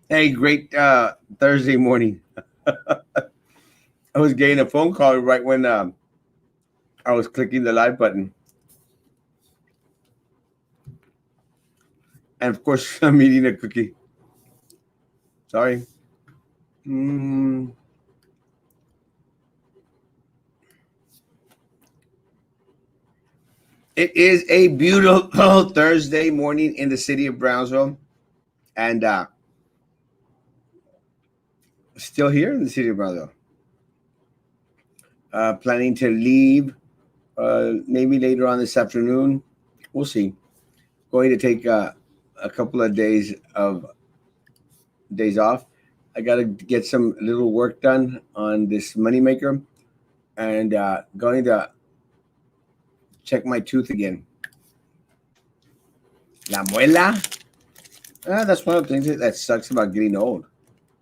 Hey, great Thursday morning. I was getting a phone call right when I was clicking the live button. And of course, I'm eating a cookie. Sorry. Mm, it is a beautiful Thursday morning in the city of Brownsville. And still here in the city of Brownsville. Planning to leave maybe later on this afternoon. We'll see. Going to take a couple of days off. I got to get some little work done on this moneymaker and going to check my tooth again. La muela? That's one of the things that sucks about getting old.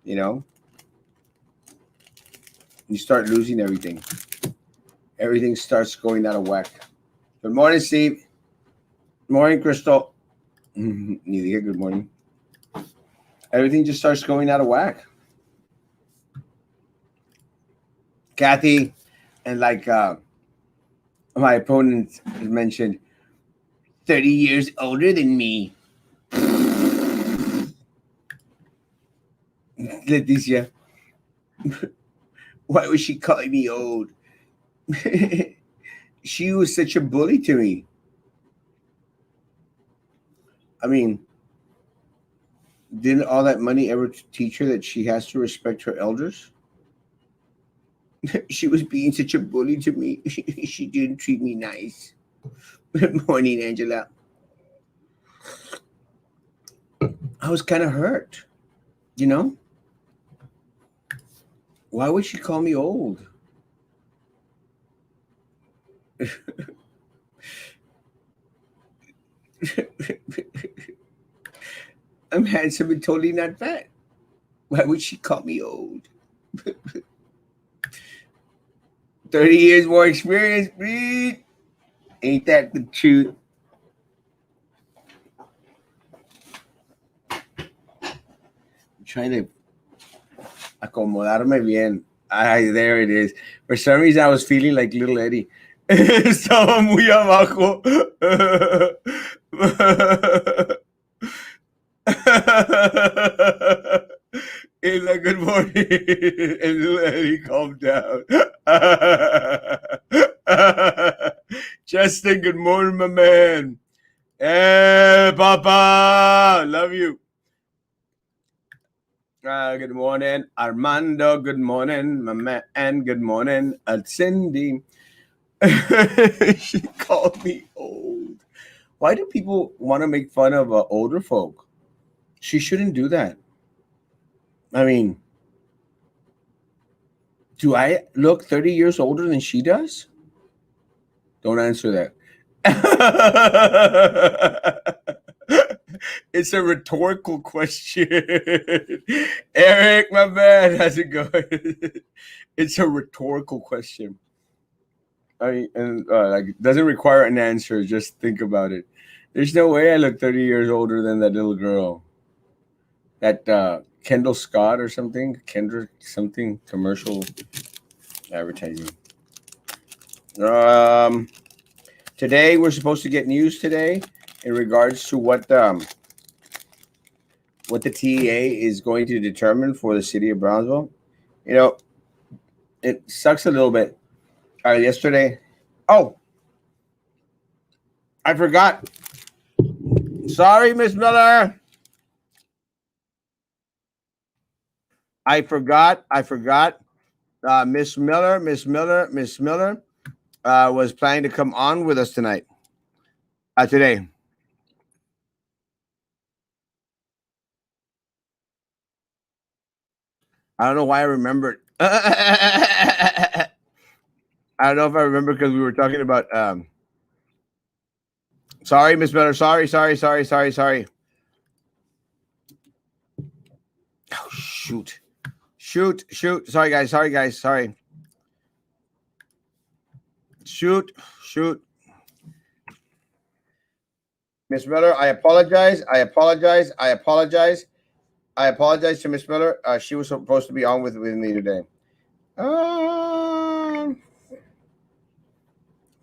You know, you start losing everything. Everything starts going out of whack. Good morning, Steve. Morning, Crystal. Neither good morning. Everything just starts going out of whack. Kathy, and like my opponent mentioned, 30 years older than me. Leticia, why was she calling me old? She was such a bully to me. I mean, didn't all that money ever teach her that she has to respect her elders? She was being such a bully to me. She didn't treat me nice. Good morning, Angela. I was kind of hurt. You know? Why would she call me old? I'm handsome and totally not fat. Why would she call me old? 30 years more experience, please. Ain't that the truth? I'm trying to acomodarme bien. Ay, there it is. For some reason, I was feeling like little Eddie. Estaba muy abajo. Ella, good morning. And little Eddie, calm down. Justin, good morning, my man. Hey, Papa. Love you. Good morning, Armando. Good morning, my man. Good morning, Cindy. She called me old. Why do people want to make fun of older folk? She shouldn't do that. I mean, do I look 30 years older than she does? Don't answer that. It's a rhetorical question. Eric, my man, how's it going? It's a rhetorical question. Like doesn't require an answer. Just think about it. There's no way I look 30 years older than that little girl. That Kendall Scott or something, Kendrick something commercial advertising. Um, Today we're supposed to get news today in regards to what the TEA is going to determine for the city of Brownsville. You know, it sucks a little bit. Yesterday, oh, I forgot. Sorry, Miss Miller. I forgot. I forgot. Miss Miller was planning to come on with us tonight. Today. I don't know why I remembered. I don't know if I remember because we were talking about. Sorry, Miss Miller. Sorry. Oh shoot. Sorry, guys. Sorry. Shoot. Miss Miller, I apologize. I apologize to Miss Miller. She was supposed to be on with me today. Um,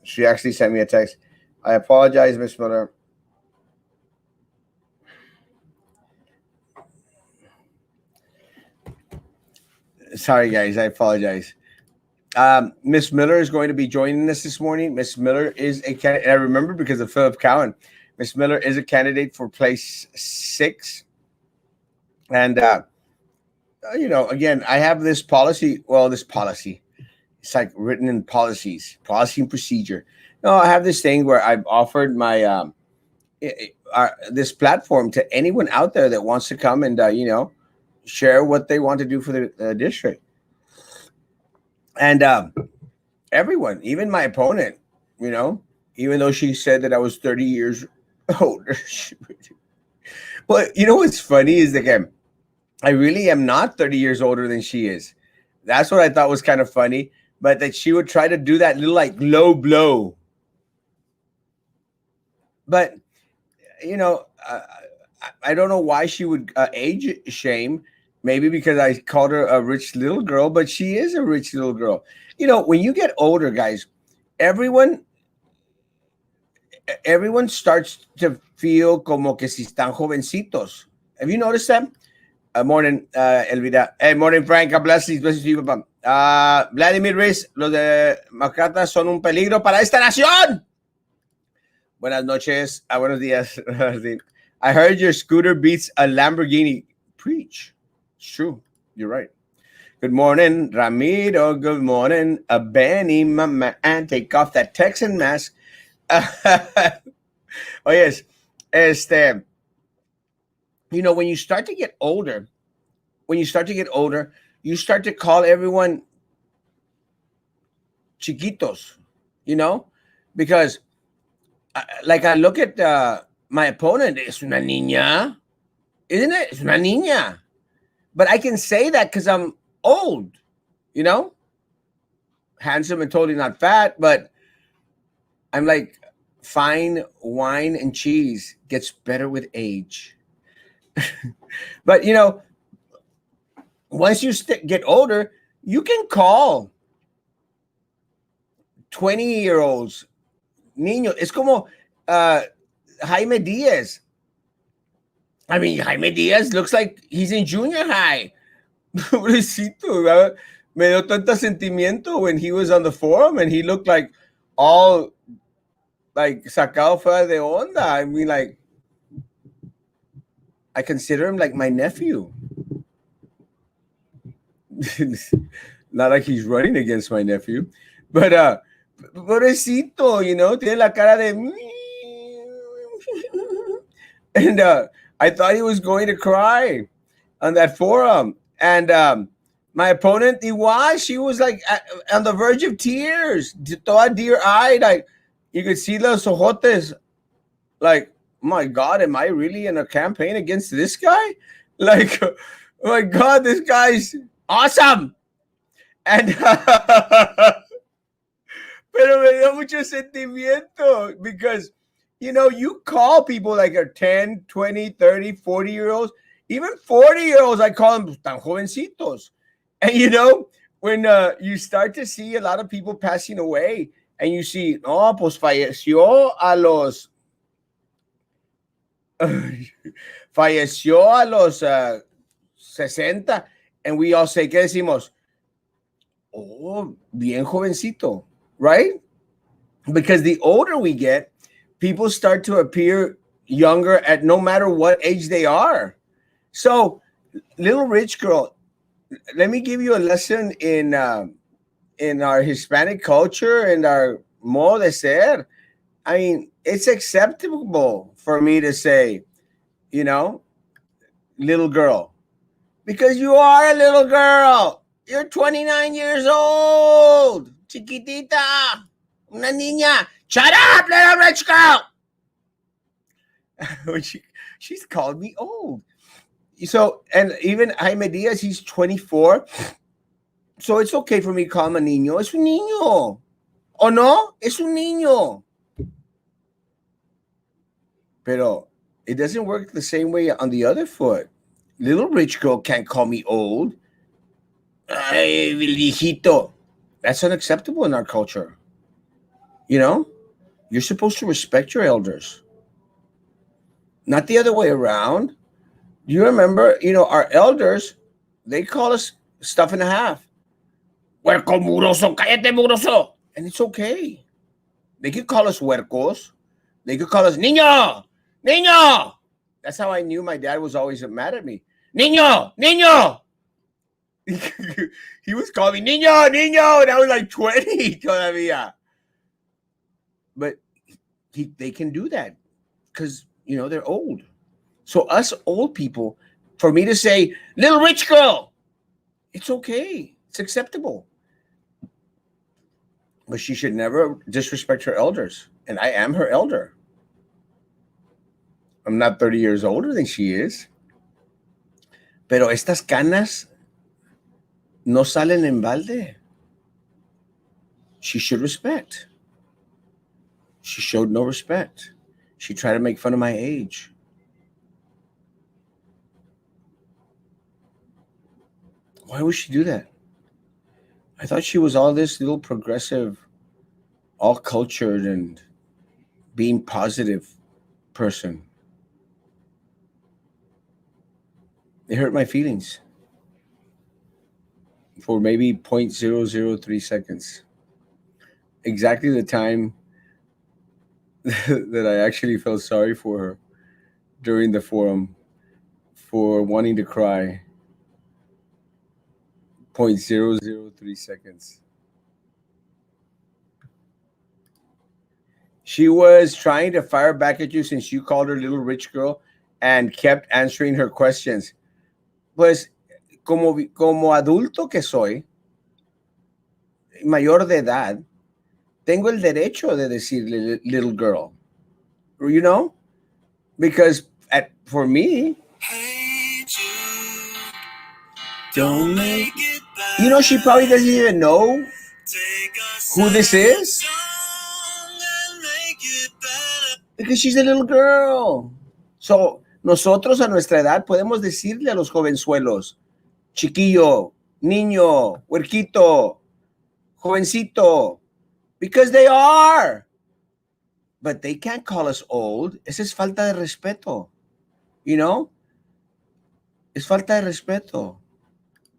she actually sent me a text. I apologize, Miss Miller. Sorry, guys. I apologize. Miss Miller is going to be joining us this morning. Miss Miller is a candidate. I remember because of Philip Cowan. Miss Miller is a candidate for place 6. And, again, I have this policy. Well, this policy. It's like written in policy and procedure. No, I have this thing where I've offered my this platform to anyone out there that wants to come and share what they want to do for the district. And everyone, even my opponent, even though she said that I was 30 years older. Well, what's funny is that I really am not 30 years older than she is. That's what I thought was kind of funny. But that she would try to do that little like low blow. But, I don't know why she would age shame. Maybe because I called her a rich little girl, but she is a rich little girl. When you get older, guys, everyone starts to feel como que si están jovencitos. Have you noticed that? Morning, Elvira. Hey, morning, Frank. God bless you. Bless you, Papa. Vladimir Ruiz, los de Macata son un peligro para esta nación. Buenas noches. Buenos días. I heard your scooter beats a Lamborghini. Preach. It's true. You're right. Good morning, Ramiro. Good morning, Benny, my man. Take off that Texan mask. Oh, yes. When you start to get older, you start to call everyone chiquitos, because I look at my opponent, es una niña, isn't it? Es una niña. But I can say that because I'm old, handsome and totally not fat, but I'm like fine wine and cheese gets better with age. But, once you get older, you can call 20-year-olds niños. Es como Jaime Diaz. I mean, Jaime Diaz looks like he's in junior high. Pobrecito. Me dio tanta sentimiento when he was on the forum and he looked like all like sacado fuera de onda. I mean, like, I consider him like my nephew. Not like he's running against my nephew, but pobrecito, tiene la cara de and I thought he was going to cry on that forum. And my opponent, she was like on the verge of tears, toda dear-eyed. Like, you could see los ojotes, like, my God, am I really in a campaign against this guy? Like, oh my God, this guy's awesome. And pero me dio mucho sentimiento because, you call people like are 10, 20, 30, 40-year-olds, even 40-year-olds, I call them tan jovencitos. And, when you start to see a lot of people passing away and you see, pues falleció a los 60, and we all say, ¿qué decimos? Oh, bien jovencito, right? Because the older we get, people start to appear younger at no matter what age they are. So, little rich girl, let me give you a lesson in our Hispanic culture and our modo de ser. I mean, it's acceptable for me to say, little girl, because you are a little girl. You're 29 years old. Chiquitita. Una niña. Shut up, little rich girl. She's called me old. So, and even Jaime Diaz, he's 24. So it's okay for me to call him a niño. Es un niño. ¿O no? Es un niño. Pero it doesn't work the same way on the other foot. Little rich girl can't call me old. Ay, viejito. That's unacceptable in our culture. You know, you're supposed to respect your elders, not the other way around. Do you remember, our elders, they call us stuff and a half. Huerco mugroso, cállate mugroso. And it's okay. They could call us huercos. They could call us niño, niño. That's how I knew my dad was always mad at me. Niño, niño. He was calling me niño, niño, and I was like 20 todavía. But they can do that because, they're old. So us old people, for me to say, little rich girl, it's okay. It's acceptable. But she should never disrespect her elders. And I am her elder. I'm not 30 years older than she is. Pero estas canas no salen en balde. She should respect. She showed no respect. She tried to make fun of my age. Why would she do that? I thought she was all this little progressive, all cultured and being positive person. It hurt my feelings for maybe 0.003 seconds. Exactly the time that I actually felt sorry for her during the forum for wanting to cry. 0.003 seconds. She was trying to fire back at you since you called her little rich girl and kept answering her questions. Pues, como adulto que soy, mayor de edad, tengo el derecho de decirle little girl. Because for me, don't make it. She probably doesn't even know who this is because she's a little girl. So, nosotros a nuestra edad podemos decirle a los jovenzuelos, chiquillo, niño, huerquito, jovencito, because they are. But they can't call us old. Esa es falta de respeto. Es falta de respeto.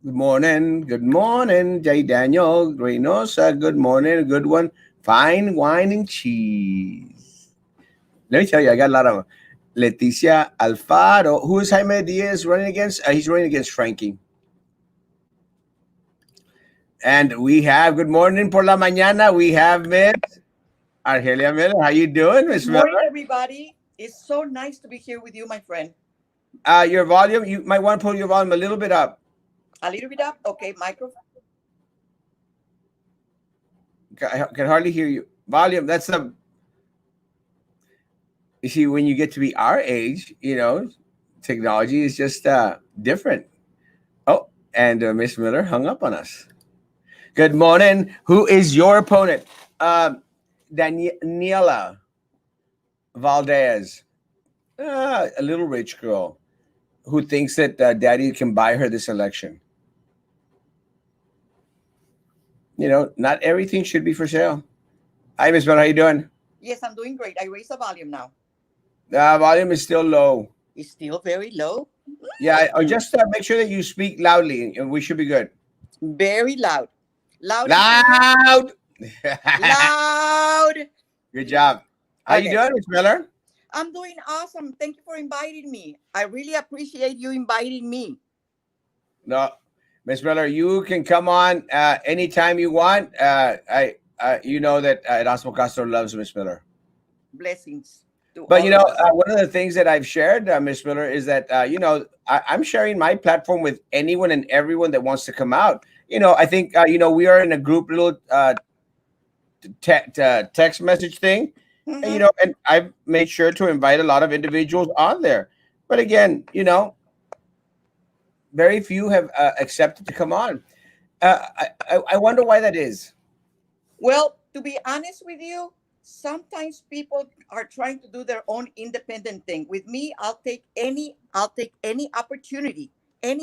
Good morning, J. Daniel Reynosa. Good morning, a good one. Fine wine and cheese. Let me tell you, I got a lot of Leticia Alfaro. Who is Jaime Diaz running against? He's running against Frankie. And we have, good morning por la mañana, we have Miss Argelia Miller. How you doing, Miss Miller? Good morning, everybody. It's so nice to be here with you, my friend. Your volume, you might want to pull your volume a little bit up. A little bit up? Okay, microphone. I can hardly hear you. Volume, that's the... You see, when you get to be our age, technology is just different. Oh, and Miss Miller hung up on us. Good morning. Who is your opponent? Daniela Valdez, a little rich girl who thinks that daddy can buy her this election. Not everything should be for sale. Hi, Miss Miller. How you doing? Yes, I'm doing great. I raised the volume now. The volume is still low. It's still very low? Yeah, just make sure that you speak loudly, and we should be good. Very loud. Loud. Loud. Loud. Good job. How you doing, Miss Miller? I'm doing awesome. Thank you for inviting me. I really appreciate you inviting me. No, Miss Miller, you can come on anytime you want. You know that Erasmo Castro loves Miss Miller. Blessings. But one of the things that I've shared, Miss Miller, is that I'm sharing my platform with anyone and everyone that wants to come out. I think we are in a group little text message thing, Mm-hmm. and I've made sure to invite a lot of individuals on there. But again, very few have accepted to come on. I wonder why that is. Well, to be honest with you, sometimes people are trying to do their own independent thing. With me, I'll take any I'll take any opportunity and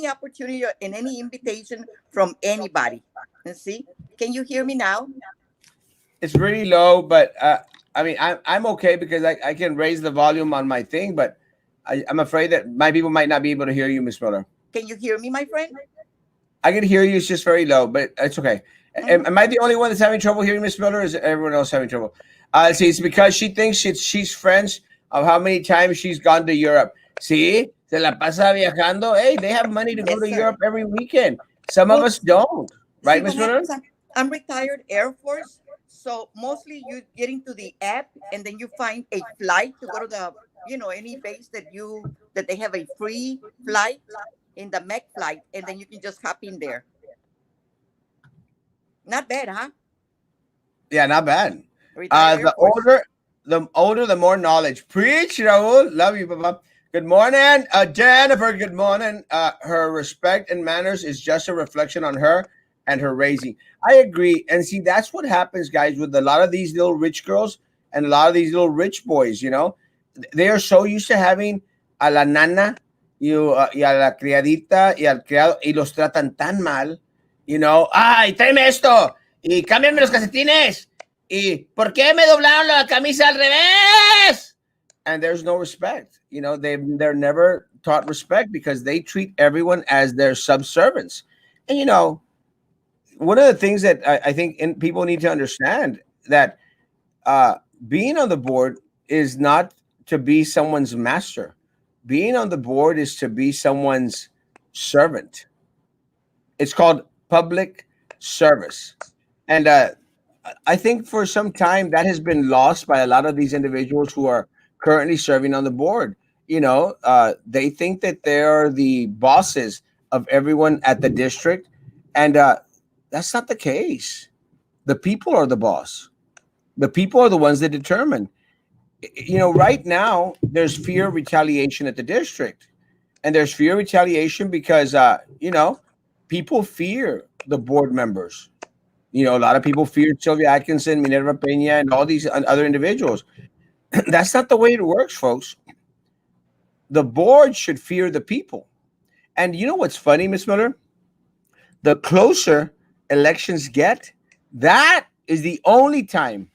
any invitation from anybody. And see, can you hear me now? It's really low, but I mean, I'm okay because I can raise the volume on my thing, but I'm afraid that my people might not be able to hear you, Miss Miller. Can you hear me, my friend? I can hear you. It's just very low, but it's okay. Am I the only one that's having trouble hearing Miss Miller? Or is everyone else having trouble? See, it's because she thinks she's friends of how many times she's gone to Europe. See, se la pasa viajando. Hey, they have money to go Yes, to sir. Europe every weekend. Some of Well, us don't, see right, what Miss Miller? happens. I'm retired Air Force, so mostly you get into the app and then you find a flight to go to the any base that they have a free flight in the Mech flight, and then you can just hop in there. Not bad, huh? Yeah, not bad. Retired Air The Force. older, the more knowledge. Preach, Raul. Love you, Papa. Good morning, Jennifer. Good morning. Her respect and manners is just a reflection on her and her raising. I agree. And see, that's what happens, guys, with a lot of these little rich girls and a lot of these little rich boys. They are so used to having a la nana y a la criadita y al criado y los tratan tan mal. Ay, tráeme esto y cámbiame los calcetines. ¿Y por qué me doblaron la camisa al revés? And there's no respect. They're never taught respect because they treat everyone as their subservients. And one of the things that I think people need to understand that uh, being on the board is not to be someone's master. Being on the board is to be someone's servant. It's called public service. And I think for some time that has been lost by a lot of these individuals who are currently serving on the board. They think that they're the bosses of everyone at the district, and that's not the case. The people are the boss. The people are the ones that determine. Right now there's fear of retaliation at the district, and there's fear of retaliation because people fear the board members. A lot of people feared Sylvia Atkinson, Minerva Pena, and all these other individuals. That's not the way it works, folks. The board should fear the people. And you know what's funny, Miss Miller? The closer elections get, that is the only time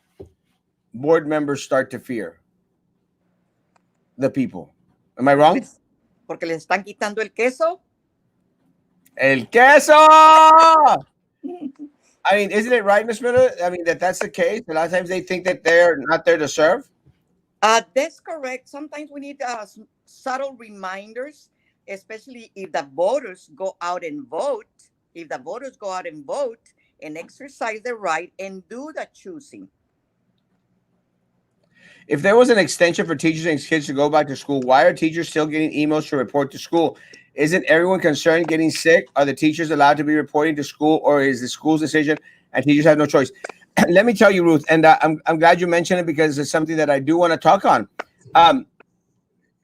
board members start to fear the people. Am I Porque wrong? les, porque les están quitando el queso. El queso! I mean, isn't it right, Miss Miller? I mean, that's the case. A lot of times they think that they're not there to serve. That's correct. Sometimes we need subtle reminders, especially if the voters go out and vote. If the voters go out and vote and exercise their right and do the choosing. If there was an extension for teachers and kids to go back to school, why are teachers still getting emails to report to school? Isn't everyone concerned getting sick? Are the teachers allowed to be reporting to school, or is the school's decision and teachers have no choice? Let me tell you, Ruth, and I'm glad you mentioned it because it's something that I do want to talk on.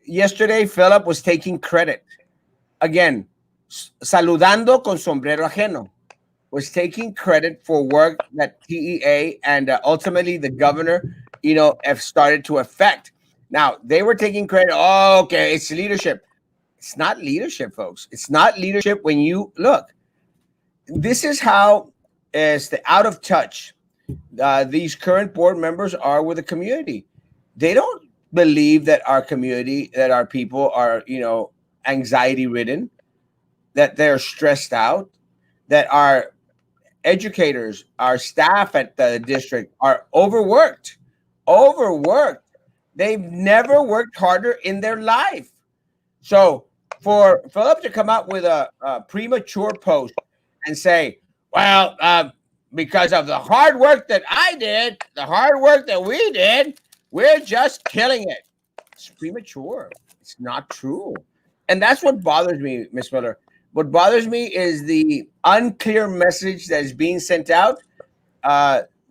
Yesterday, Philip was taking credit. Again, saludando con sombrero ajeno. Was taking credit for work that TEA and ultimately the governor, have started to affect. Now, they were taking credit. Oh, okay, it's leadership. It's not leadership, folks. It's not leadership when you look. This is how out of touch these current board members are with the community. They don't believe that our community, that our people are, anxiety ridden, that they're stressed out, that our educators, our staff at the district are overworked. Overworked. They've never worked harder in their life. So for Philip to come out with a premature post and say, well, because of the hard work that I did, the hard work that we did, we're just killing it. It's premature. It's not true. And that's what bothers me, Miss Miller. What bothers me is the unclear message that is being sent out,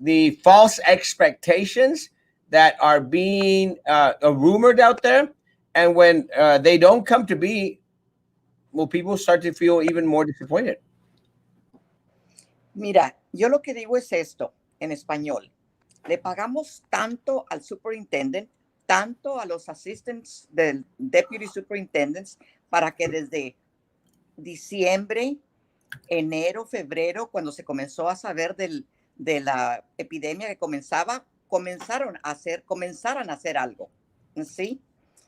the false expectations that are being rumored out there. And when they don't come to be, well, people start to feel even more disappointed. Mira, yo lo que digo es esto en español. Le pagamos tanto al superintendent, tanto a los assistants del deputy superintendents, para que desde diciembre, enero, febrero, cuando se comenzó a saber de la epidemia que comenzaran a hacer algo. ¿Sí?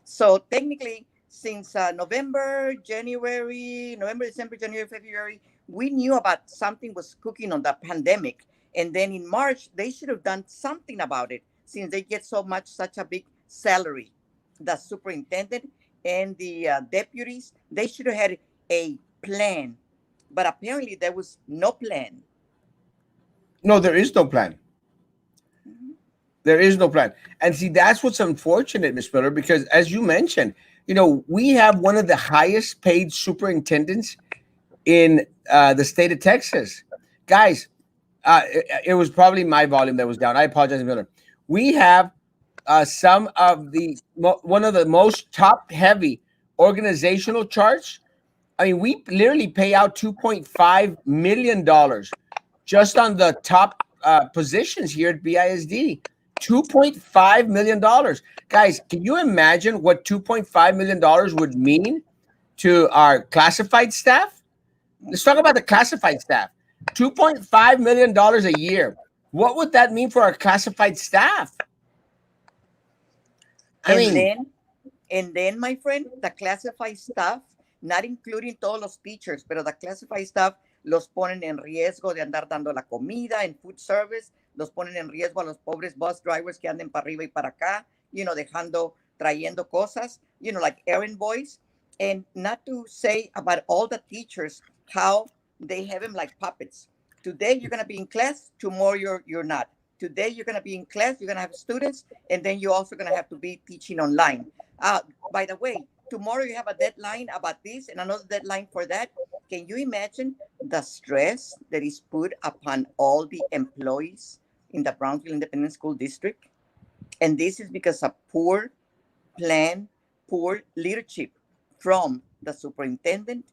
So technically, since November, December, January, February, we knew about something was cooking on the pandemic. And then in March, they should have done something about it since they get such a big salary. The superintendent and the deputies, they should have had a plan. But apparently there was no plan. No, there is no plan. Mhm. There is no plan. And see, that's what's unfortunate, Miss Miller, because as you mentioned, we have one of the highest paid superintendents in the state of Texas. Guys, it was probably my volume that was down. I apologize, Miller. We have one of the most top heavy organizational charts. I mean, we literally pay out $2.5 million just on the top positions here at BISD. $2.5 million, guys. Can you imagine what $2.5 million would mean to our classified staff? Let's talk about the classified staff. $2.5 million a year. What would that mean for our classified staff? I And mean, then, and then, my friend, the classified staff, not including todos los teachers, pero the classified staff los ponen en riesgo de andar dando la comida en food service, los ponen en riesgo a los pobres bus drivers que anden para arriba y para acá, trayendo cosas, like errand boys. And not to say about all the teachers, how they have them like puppets. Today you're going to be in class, tomorrow you're not. Today you're going to be in class, you're going to have students, and then you're also going to have to be teaching online. By the way, tomorrow you have a deadline about this and another deadline for that. Can you imagine the stress that is put upon all the employees in the Brownsville Independent School District? And this is because of poor plan, poor leadership from the superintendent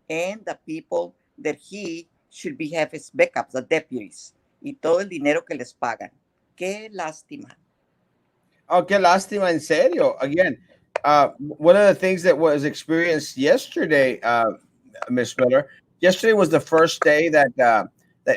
and the people that he should be have as backups, the deputies, y todo el dinero que les pagan. Qué lástima. oh, qué lástima, en serio. Again, one of the things that was experienced yesterday, Miss Miller, yesterday was the first day that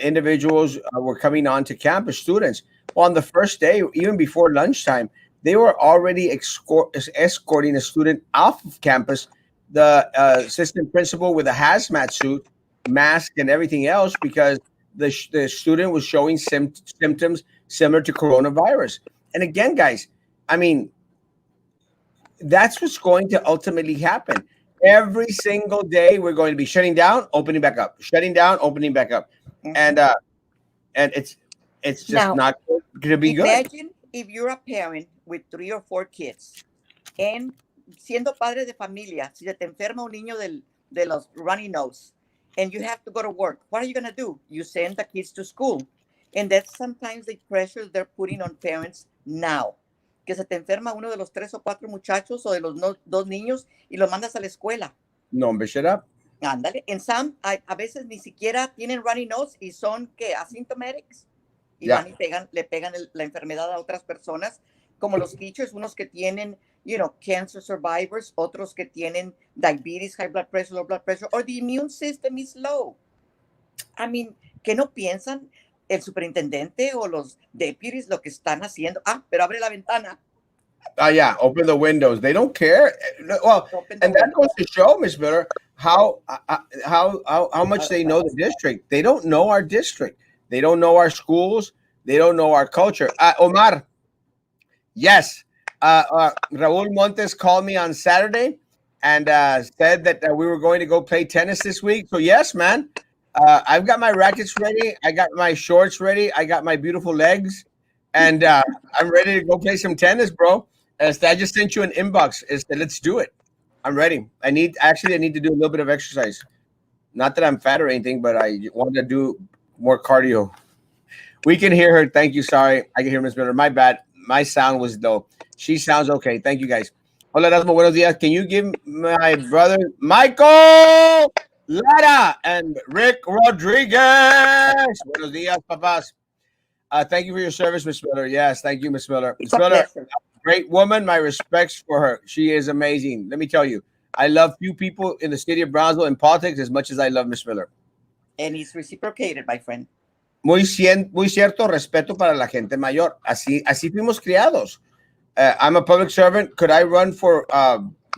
individuals were coming on to campus, students. Well, on the first day, even before lunchtime, they were already escorting a student off of campus. The assistant principal with a hazmat suit, mask, and everything else because the student was showing symptoms similar to coronavirus. And again, guys, I mean, that's what's going to ultimately happen. Every single day, we're going to be shutting down, opening back up, shutting down, opening back up, and Mhm. and it's just Now, not going to be good. imagine if you're a parent with 3 or 4 kids and siendo padre de familia, si se te enferma un niño de los runny nose and you have to go to work, what are you going to do? You send the kids to school. And that's sometimes the pressure they're putting on parents now. Que se te enferma uno de los 3 o 4 muchachos o de los dos niños y los mandas a la escuela. No, shut up. Ándale. En some, a veces ni siquiera tienen runny nose y son, ¿qué? Asymptomatics. Y Yeah. van y le pegan la enfermedad a otras personas, como los teachers, unos que tienen, cancer survivors, otros que tienen diabetes, high blood pressure, low blood pressure, or the immune system is low. I mean, ¿qué no piensan el superintendente o los deputies lo que están haciendo? Pero abre la ventana. Yeah, open the windows. They don't care. Well, and that goes to show, Miss Miller, how much they know the district. They don't know our district. They don't know our schools. They don't know our culture. Omar, yes. Raul Montes called me on Saturday and said that we were going to go play tennis this week. So yes, man, I've got my rackets ready. I got my shorts ready. I got my beautiful legs, and I'm ready to go play some tennis, bro. I just sent you an inbox. Let's do it. I'm ready. I need to do a little bit of exercise. Not that I'm fat or anything, but I want to do more cardio. We can hear her. Thank you. Sorry, I can hear Miss Miller. My bad. My sound was low. She sounds okay. Thank you, guys. Hola, Erasmo. Buenos días. Can you give my brother Michael Lara and Rick Rodriguez? Buenos días, papas. Thank you for your service, Miss Miller. Yes, thank you, Miss Miller. Miss It's a Miller, pleasure. great woman. My respects for her. She is amazing. Let me tell you, I love few people in the city of Brownsville in politics as much as I love Miss Miller. And it's reciprocated, my friend. Muy cierto, respeto para la gente mayor. Así fuimos criados. I'm a public servant. Could I run for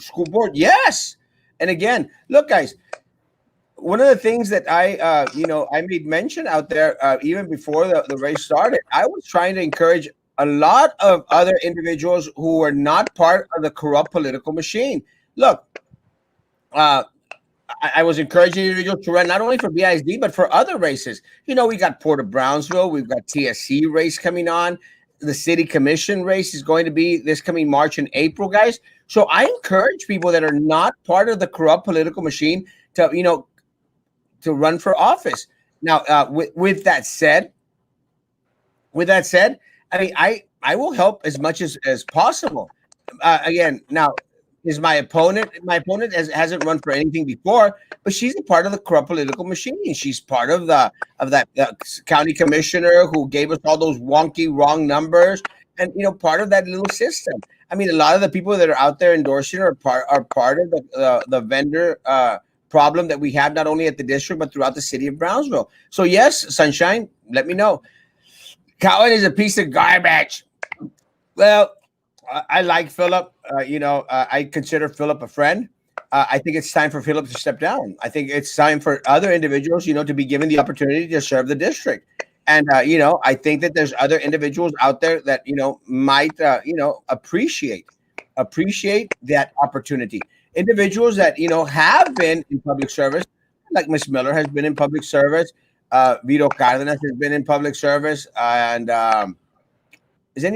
school board? Yes. And again, look, guys, one of the things that I made mention out there, even before the race started, I was trying to encourage a lot of other individuals who were not part of the corrupt political machine. Look, uh, I was encouraging individuals to run not only for BISD but for other races. We got Port of Brownsville, we've got TSC race coming on. The city commission race is going to be this coming March and April, guys. So I encourage people that are not part of the corrupt political machine to run for office. Now, with that said, I mean, I will help as much as possible. Again, now is my opponent hasn't run for anything before, but she's a part of the corrupt political machine. She's part of that county commissioner who gave us all those wonky wrong numbers, and part of that little system. I mean, a lot of the people that are out there endorsing her are part of the vendor problem that we have not only at the district but throughout the city of Brownsville. So yes, Sunshine, let me know. Cowan is a piece of garbage. Well, I like Philip. I consider Philip a friend. I think it's time for Philip to step down. I think it's time for other individuals, to be given the opportunity to serve the district. And I think that there's other individuals out there that might appreciate that opportunity. Individuals that have been in public service, like Miss Miller has been in public service. Vito Cardenas has been in public service, and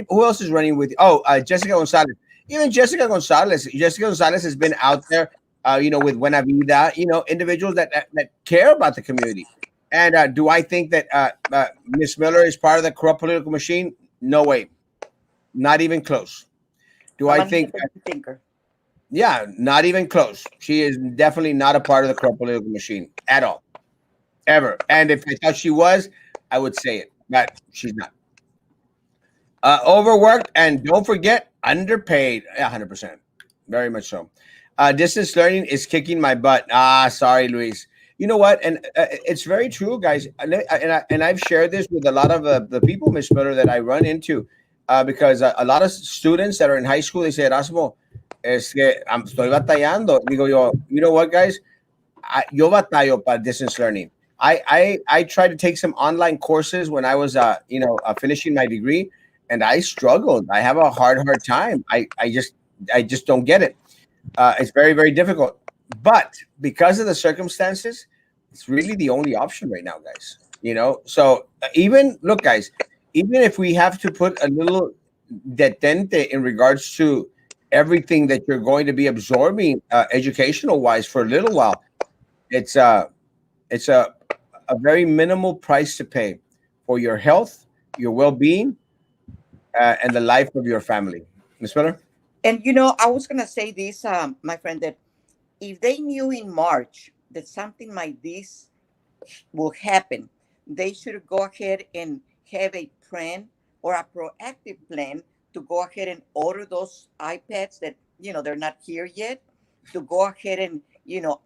who else is running with? Oh, Jessica Gonzalez. Even Jessica Gonzalez has been out there, with Buena Vida. Individuals that care about the community. And do I think that Miss Miller is part of the corrupt political machine? No way, not even close. Do I'm I an think? independent thinker. Yeah, not even close. She is definitely not a part of the corrupt political machine at all, ever. And if I thought she was, I would say it, but she's not. Overworked and don't forget underpaid. 100%, very much so. Distance learning is kicking my butt. Sorry, Luis. You know what? And it's very true, guys. And I've shared this with a lot of the people, Miss Miller, that I run into, because a lot of students that are in high school, they say, Erasmo, es que estoy batallando. Digo yo, you know what, guys? Yo batallo para distance learning. I tried to take some online courses when I was finishing my degree, and I struggled. I have a hard time. I just don't get it. It's very, very difficult. But because of the circumstances, it's really the only option right now, guys. So even look, guys, even if we have to put a little detente in regards to everything that you're going to be absorbing educational wise for a little while, it's a very minimal price to pay for your health, your well-being, and the life of your family. Ms. Miller? And I was gonna say this, my friend, that if they knew in March that something like this will happen, they should go ahead and have a plan or a proactive plan to go ahead and order those iPads that they're not here yet, to go ahead and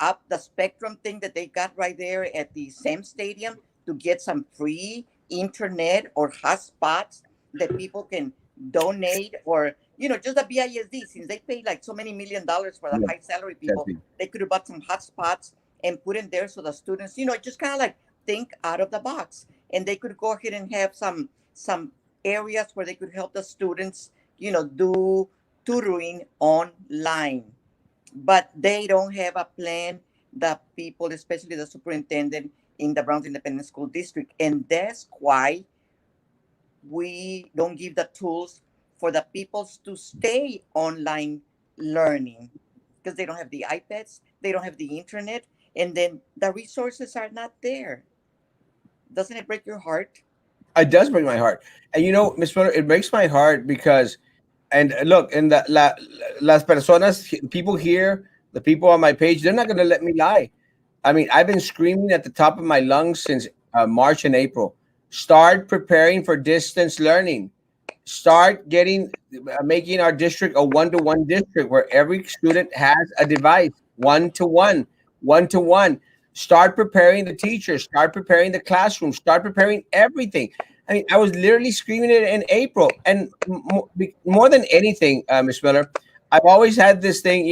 up the spectrum thing that they got right there at the same stadium, to get some free internet or hotspots that people can donate, or just the BISD, since they pay like so many $1 million for the Yeah, high salary people, definitely. they could have bought some hotspots and put in there so the students, just kind of like think out of the box, and they could go ahead and have some areas where they could help the students, do tutoring online. But they don't have a plan. The people, especially the superintendent in the Browns Independent School District, and that's why we don't give the tools for the peoples to stay online learning, because they don't have the iPads, they don't have the internet, and then the resources are not there. Doesn't it break your heart? It does break my heart. And Ms. Miller, it breaks my heart because, and look, and las personas, people here, the people on my page, they're not going to let me lie. I mean, I've been screaming at the top of my lungs since March and April. Start preparing for distance learning. Start making our district a one-to-one district where every student has a device. one to one, one to one. Start preparing the teachers, start preparing the classroom, start preparing everything. I mean, I was literally screaming it in April. And more than anything, Ms. Miller, I've always had this thing,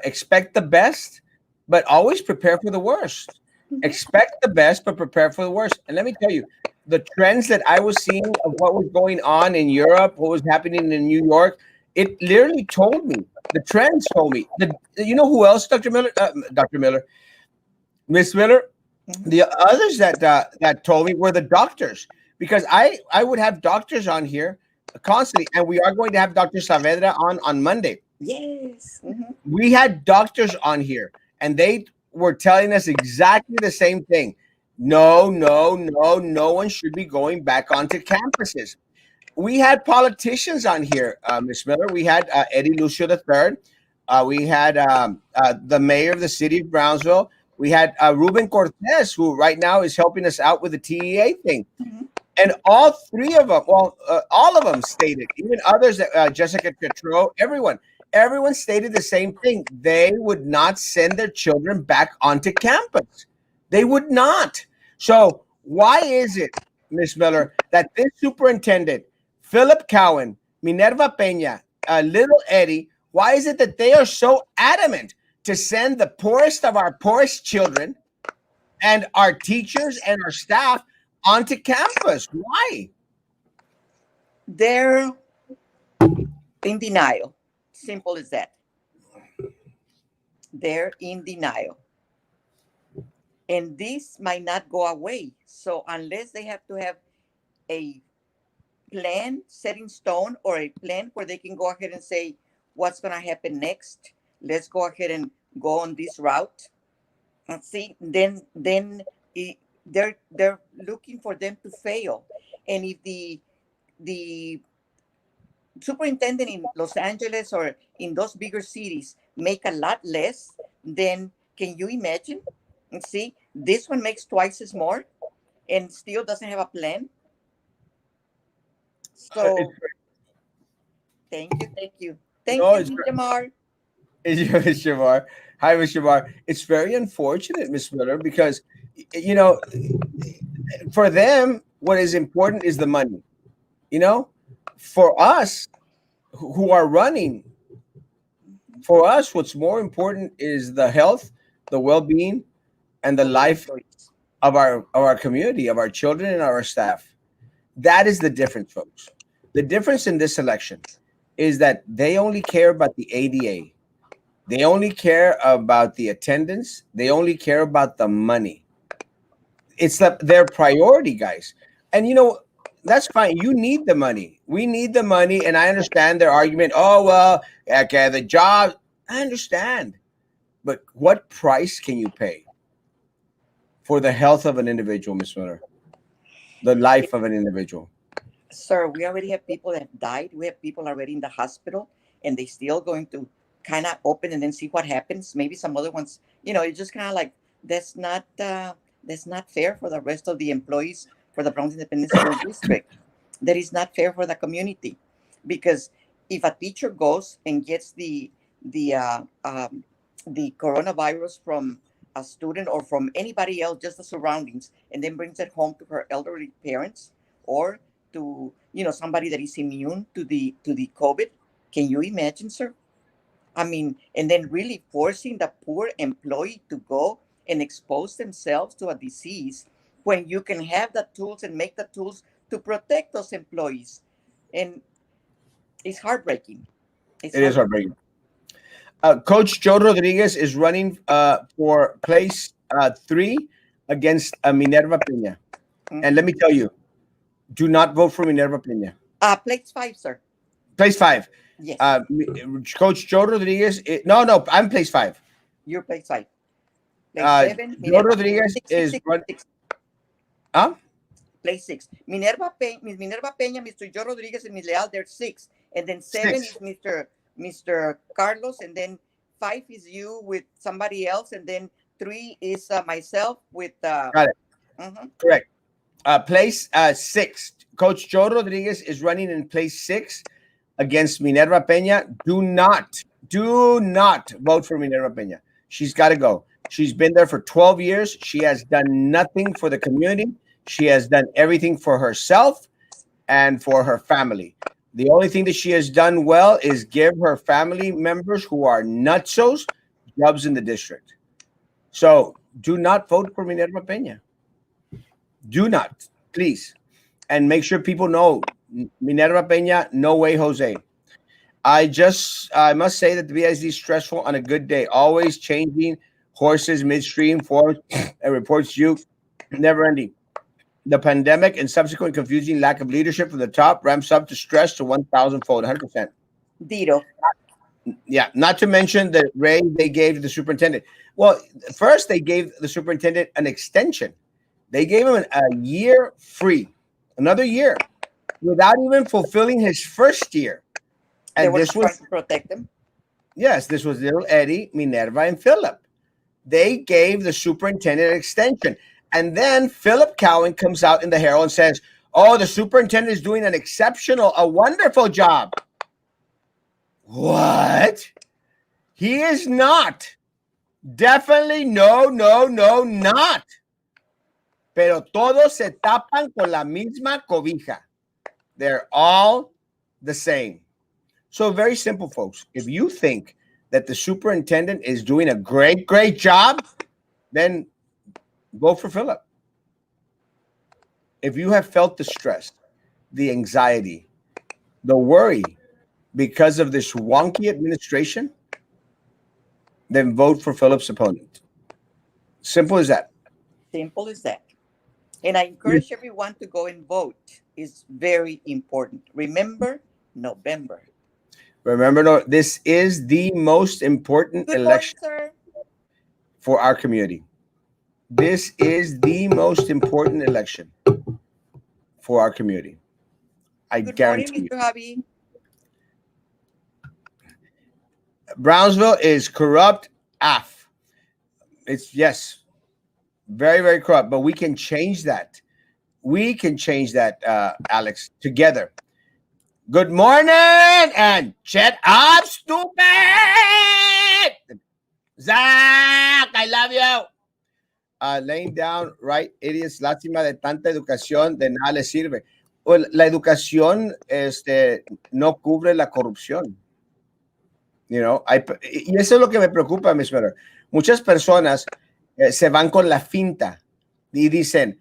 expect the best, but always prepare for the worst. Mhm. Expect the best, but prepare for the worst. And let me tell you, the trends that I was seeing of what was going on in Europe, what was happening in New York, it literally told me. The trends told me. You know who else, Dr. Miller? Dr. Miller, Miss Miller. Mhm. The others that told me were the doctors, because I would have doctors on here constantly, and we are going to have Dr. Saavedra on Monday. Yes. Mhm. We had doctors on here, and they were telling us exactly the same thing. No, no, no, no one should be going back onto campuses. We had politicians on here, Ms. Miller. We had Eddie Lucio III. We had the mayor of the city of Brownsville. We had Ruben Cortez, who right now is helping us out with the TEA thing. Mhm. And all three of them, well, all of them stated, even others, Jessica Tetreau, everyone stated the same thing. They would not send their children back onto campus. They would not. So why is it, Miss Miller, that this superintendent, Philip Cowan, Minerva Peña, little Eddie, why is it that they are so adamant to send the poorest of our poorest children and our teachers and our staff onto campus? Why? They're in denial. Simple as that. They're in denial. And this might not go away. So unless they have to have a plan set in stone, or a plan where they can go ahead and say what's going to happen next, let's go ahead and go on this route. And see, then they're looking for them to fail. And if the superintendent in Los Angeles or in those bigger cities make a lot less, then can you imagine? And see, this one makes twice as more and still doesn't have a plan. It's, So thank no, you, Jamar. Miss Shavar. Hi, Miss Shavar. It's very unfortunate, Miss Miller, because you know, for them, what is important is the money. You know, for us who are running, for us, what's more important is the health, the well-being, and the Of the life employees. of our community, of our children, and our staff. That is the difference, folks. The difference in this election is that they only care about the ADA. They only care about the attendance. They only care about the money. It's their priority, guys. And that's fine. You need the money. We need the money, and I understand their argument. Oh well, okay, the job. I understand, but what price can you pay for the health of an individual, Miss Miller? The life of an individual. Sir, we already have people that have died. We have people already in the hospital, and they still going to kind of open and then see what happens. Maybe some other ones, it's just kind of like that's not that's not fair for the rest of the employees for the Bronx Independent School District. That is not fair for the community, because if a teacher goes and gets the the coronavirus from a student or from anybody else, just the surroundings, and then brings it home to her elderly parents, or to somebody that is immune to the COVID. Can you imagine, sir? I mean, and then really forcing the poor employee to go and expose themselves to a disease when you can have the tools and make the tools to protect those employees. And it's heartbreaking. It's It is heartbreaking. heartbreaking. Coach Joe Rodriguez is running for place 3 against Minerva Peña. And let Mhm. me tell you, do not vote for Minerva Peña. Place 5, sir. Place 5. Yes, Uh, Coach Joe Rodriguez. No, no, I'm place 5. you're place 5. Place 7, Joe Minerva Peña. Rodriguez Six, six, is six, run. six. Huh? Place 6. Minerva Peña, Mr. Joe Rodriguez, and Ms. Leal, they're 6. And then 7 is 6. Mr. Carlos, and then 5 is you with somebody else, and then 3 is myself with Got it. mhm. Correct. Place 6. Coach Joe Rodriguez is running in place 6 against Minerva Peña. Do not vote for Minerva Peña. She's got to go. She's been there for 12 years. She has done nothing for the community. She has done everything for herself and for her family. The only thing that she has done well is give her family members who are nutsos jobs in the district. So do not vote for Minerva Peña. Do not, please. And make sure people know Minerva Peña, no way, Jose. I must say that the BISD is stressful on a good day, always changing horses midstream, forms and reports you, never ending. The pandemic and subsequent confusing lack of leadership from the top ramps up to stress to 1,000 fold, 100%. Dito. Yeah, not to mention the raise they gave to the superintendent. Well, first they gave the superintendent an extension. They gave him a year free, another year, without even fulfilling his first year. They And were this trying was, to protect them. yes, this was little Eddie, Minerva, and Philip. They gave the superintendent an extension. And then Philip Cowan comes out in the Herald and says, oh, the superintendent is doing an exceptional, a wonderful job. What? He is not. Definitely no, not. Pero todos se tapan con la misma cobija. They're all the same. So very simple, folks. If you think that the superintendent is doing a great job, then vote for Philip. If you have felt the stress, the anxiety, the worry because of this wonky administration, then vote for Philip's opponent. Simple as that. Simple as that. And I encourage everyone to go and vote. It's very important. Remember, November. Remember, no, this is the most important Good election morning, sir. for our community. This is the most important election for our community. I Good guarantee morning, you. Mr. Javi. Brownsville is corrupt AF. It's, yes, very corrupt, but we can change that. We can change that, Alex, together. Good morning and shut up, stupid! Zach, I love you. Laying down, right, idiots, lástima de tanta educación, de nada le sirve. Well, la educación no cubre la corrupción. You know, y eso es lo que me preocupa, Miss Miller. Muchas personas se van con la finta y dicen,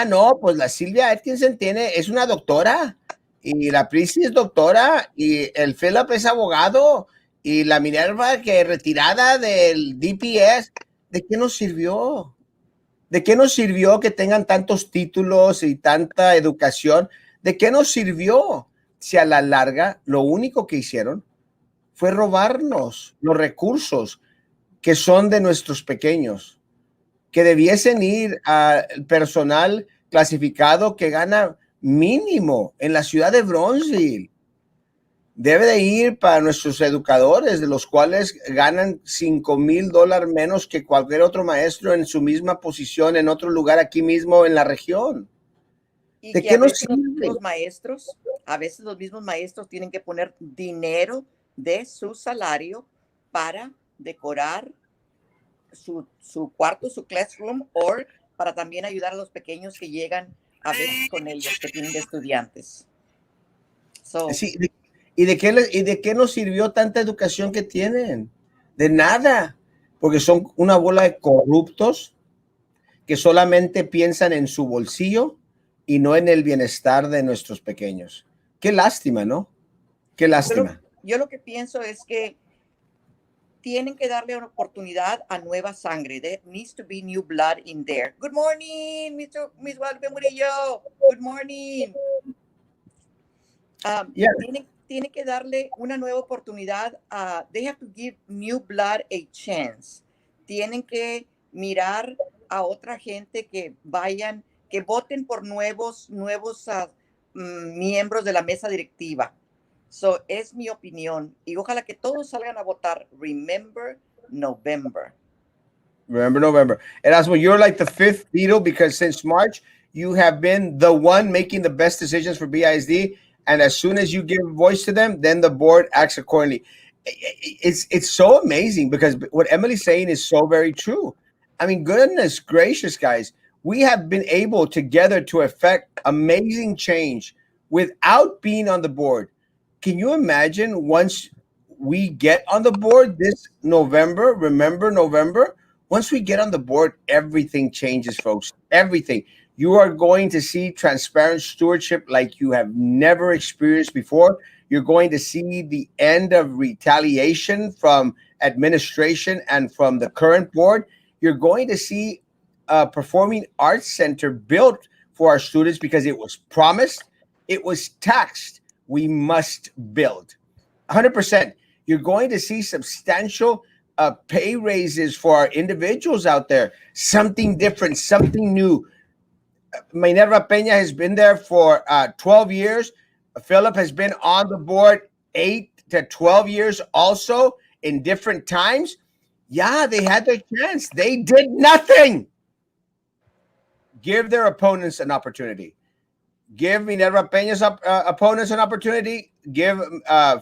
no, pues la Silvia Atkinson es una doctora y la Prissy es doctora y el Philip es abogado y la Minerva que retirada del DPS. ¿De qué nos sirvió? ¿De qué nos sirvió que tengan tantos títulos y tanta educación? ¿De qué nos sirvió si a la larga lo único que hicieron fue robarnos los recursos que son de nuestros pequeños, que debiesen ir al personal clasificado que gana mínimo en la ciudad de Bronzeville? Debe de ir para nuestros educadores, de los cuales ganan $5,000 menos que cualquier otro maestro en su misma posición en otro lugar aquí mismo en la región. Y ¿De que qué a nos veces sirve? a veces los mismos maestros tienen que poner dinero de su salario para decorar su cuarto, su classroom, o para también ayudar a los pequeños que llegan a veces con ellos, que tienen de estudiantes. Sí, ¿y de qué nos sirvió tanta educación que tienen? De nada, porque son una bola de corruptos que solamente piensan en su bolsillo y no en el bienestar de nuestros pequeños. Qué lástima, ¿no? Qué lástima. Yo lo que pienso es que tienen que darle una oportunidad a nueva sangre. There needs to be new blood in there. Good morning, Miss Guadalupe Murillo. Good morning. Tiene que darle una nueva oportunidad. They have to give new blood a chance. Tienen que mirar a otra gente que vayan, que voten por nuevos miembros de la mesa directiva. So, es mi opinión. Y ojalá que todos salgan a votar. Remember November. Remember November. Erasmo, you're like the fifth Beatle because since March, you have been the one making the best decisions for BISD. And as soon as you give voice to them, then the board acts accordingly. it's so amazing because what Emily's saying is so very true. I mean, goodness gracious, guys, we have been able together to affect amazing change without being on the board. Can you imagine once we get on the board this November? Remember November? Once we get on the board, everything changes, folks. Everything. You are going to see transparent stewardship like you have never experienced before. You're going to see the end of retaliation from administration and from the current board. You're going to see a performing arts center built for our students because it was promised, it was taxed. We must build 100%. You're going to see substantial pay raises for our individuals out there, something different, something new. Minerva Peña has been there for 12 years. Philip has been on the board 8 to 12 years also in different times. Yeah, they had their chance. They did nothing. Give their opponents an opportunity. Give Minerva Peña's opponents an opportunity. Give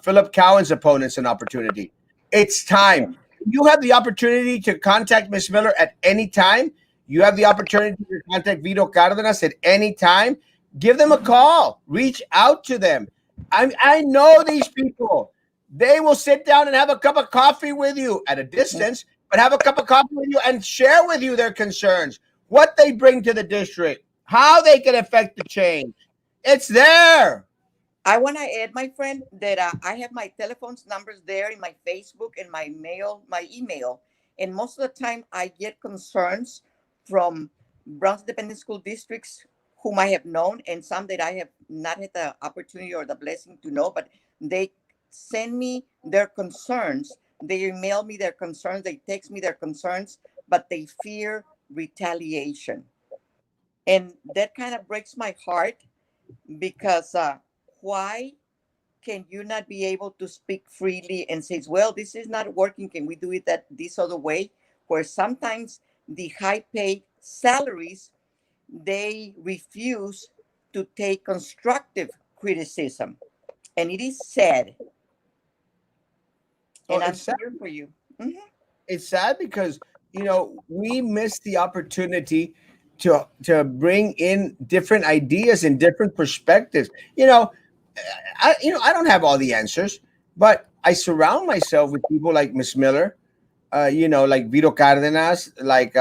Philip Cowan's opponents an opportunity. It's time. You have the opportunity to contact Miss Miller at any time. You have the opportunity to contact Vito Cardenas at any time. Give them a call. Reach out to them. I know these people. They will sit down and have a cup of coffee with you at a distance, but have a cup of coffee with you and share with you their concerns, what they bring to the district, how they can affect the change. It's there. I want to add, my friend, that I have my telephone's numbers there in my Facebook and my mail, my email. And most of the time, I get concerns from Bronx Independent School Districts whom I have known and some that I have not had the opportunity or the blessing to know, but they send me their concerns. They email me their concerns. They text me their concerns, but they fear retaliation. And that kind of breaks my heart because why can you not be able to speak freely and say, well, this is not working, can we do it that this other way? Where sometimes the high paid salaries, they refuse to take constructive criticism, and it is sad, Oh, and I'm it's sad. here for you. Mhm. It's sad because we missed the opportunity to bring in different ideas and different perspectives. I don't have all the answers, but I surround myself with people like Miss Miller, like Vito Cardenas, like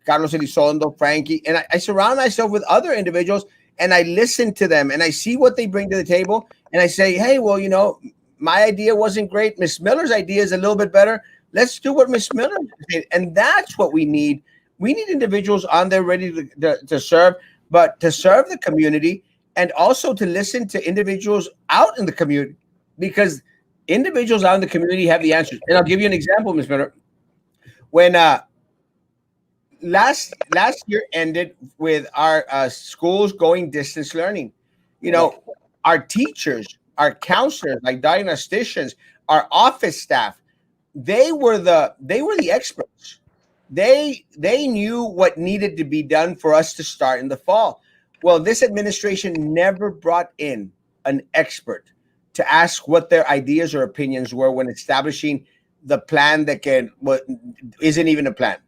Carlos Elizondo, Frankie, and I surround myself with other individuals and I listen to them and I see what they bring to the table and I say, hey, well, my idea wasn't great. Miss Miller's idea is a little bit better. Let's do what Miss Miller did, and that's what we need. We need individuals on there ready to serve, but to serve the community and also to listen to individuals out in the community because individuals out in the community have the answers. And I'll give you an example, Miss Miller. When last year ended with our schools going distance learning. You Yeah. know, our teachers, our counselors, like diagnosticians, our office staff, they were the experts. They knew what needed to be done for us to start in the fall. Well, this administration never brought in an expert to ask what their ideas or opinions were when establishing the plan that can what isn't even a plan.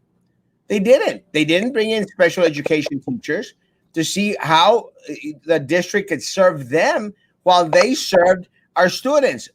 They didn't. They didn't bring in special education teachers to see how the district could serve them while they served our students.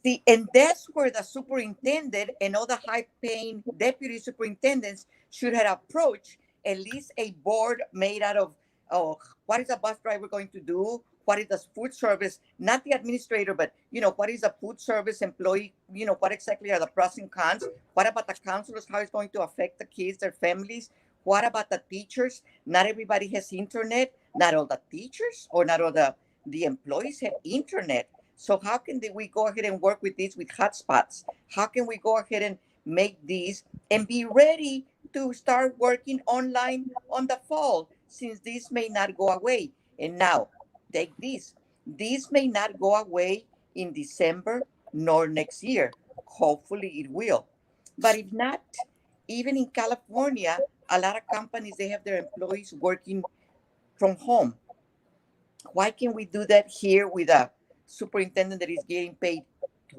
See, and that's where the superintendent and all the high paying deputy superintendents should have approached at least a board made out of, oh, what is a bus driver going to do? What is the food service? Not the administrator, but what is a food service employee? What exactly are the pros and cons? What about the counselors? How it's going to affect the kids, their families? What about the teachers? Not everybody has internet. Not all the teachers or not all the employees have internet. So how can we go ahead and work with these with hotspots? How can we go ahead and make these and be ready to start working online on the fall since this may not go away? And now, take this. This may not go away in December nor next year. Hopefully it will. But if not, even in California, a lot of companies they have their employees working from home. Why can't we do that here with a superintendent that is getting paid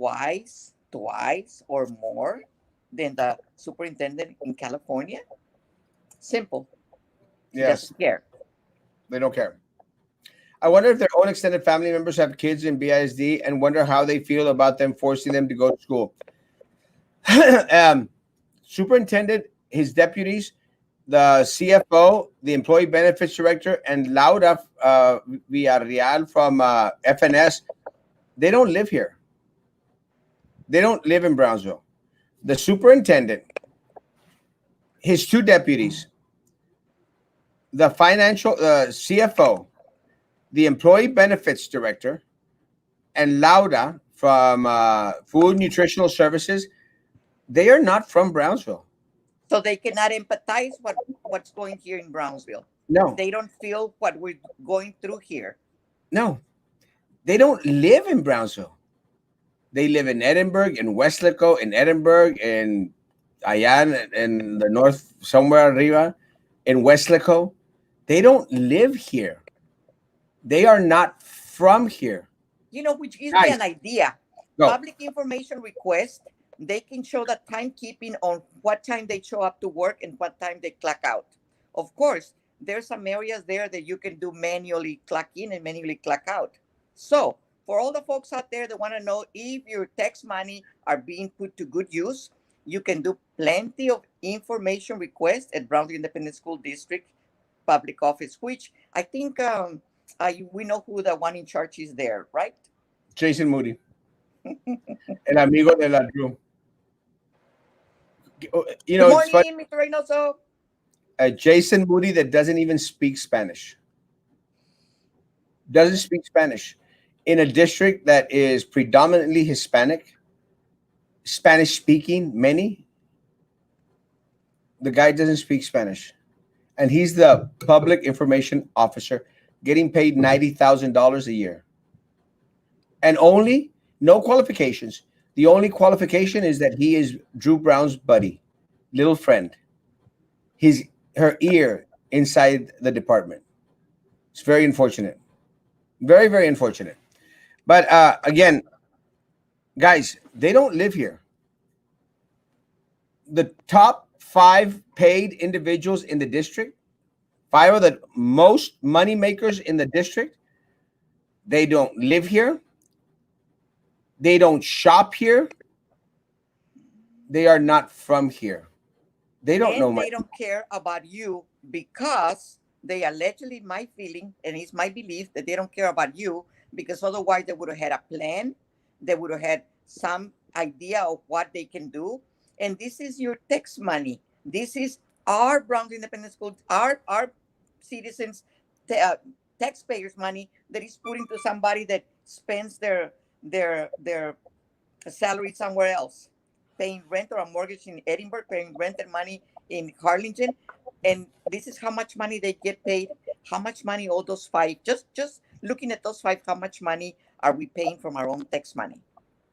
twice or more than the superintendent in California. Simple. He Yes, doesn't care. they don't care. I wonder if their own extended family members have kids in BISD and wonder how they feel about them forcing them to go to school. um, Superintendent, his deputies, the CFO, the employee benefits director, and Laura Villarreal from FNS, they don't live here. They don't live in Brownsville. The superintendent, his two deputies, the financial CFO, the employee benefits director, and Lauda from Food Nutritional Services, they are not from Brownsville. So they cannot empathize what's going here in Brownsville. No, They don't feel what we're going through here. no, they don't live in Brownsville. They live in Edinburgh, in Westlaco, in Edinburgh, in Ayan, in the north, somewhere arriba, in Westlaco. They don't live here. They are not from here. Which gives me Guys, an idea. go. Public information request, they can show the timekeeping on what time they show up to work and what time they clock out. Of course, there's some areas there that you can do manually clock in and manually clock out. So, for all the folks out there that want to know if your tax money are being put to good use, you can do plenty of information requests at Brownsville Independent School District Public Office, which I think we know who the one in charge is there, right? Jason Moody, el amigo de la Drew. You Good know, it's funny. morning, Mr. Reynoso. Jason Moody that doesn't even speak Spanish. Doesn't speak Spanish. In a district that is predominantly Hispanic, Spanish speaking, many, the guy doesn't speak Spanish. And he's the public information officer getting paid $90,000 a year. And only, no qualifications. The only qualification is that he is Drew Brown's buddy, little friend. Her ear inside the department. It's very unfortunate. Very, very unfortunate. But again, guys, they don't live here. The top 5 paid individuals in the district, 5 of the most money makers in the district, they don't live here. They don't shop here. They are not from here. They don't know And much. they don't care about you because they allegedly, my feeling, and it's my belief that they don't care about you because otherwise they would have had a plan. They would have had some idea of what they can do. And this is your tax money. This is our Browns Independent School, our citizens, taxpayers' money that is put into somebody that spends their salary somewhere else, paying rent or a mortgage in Edinburgh, paying rent and money in Harlingen, and this is how much money they get paid. How much money all those 5? Just looking at those 5, how much money are we paying from our own tax money?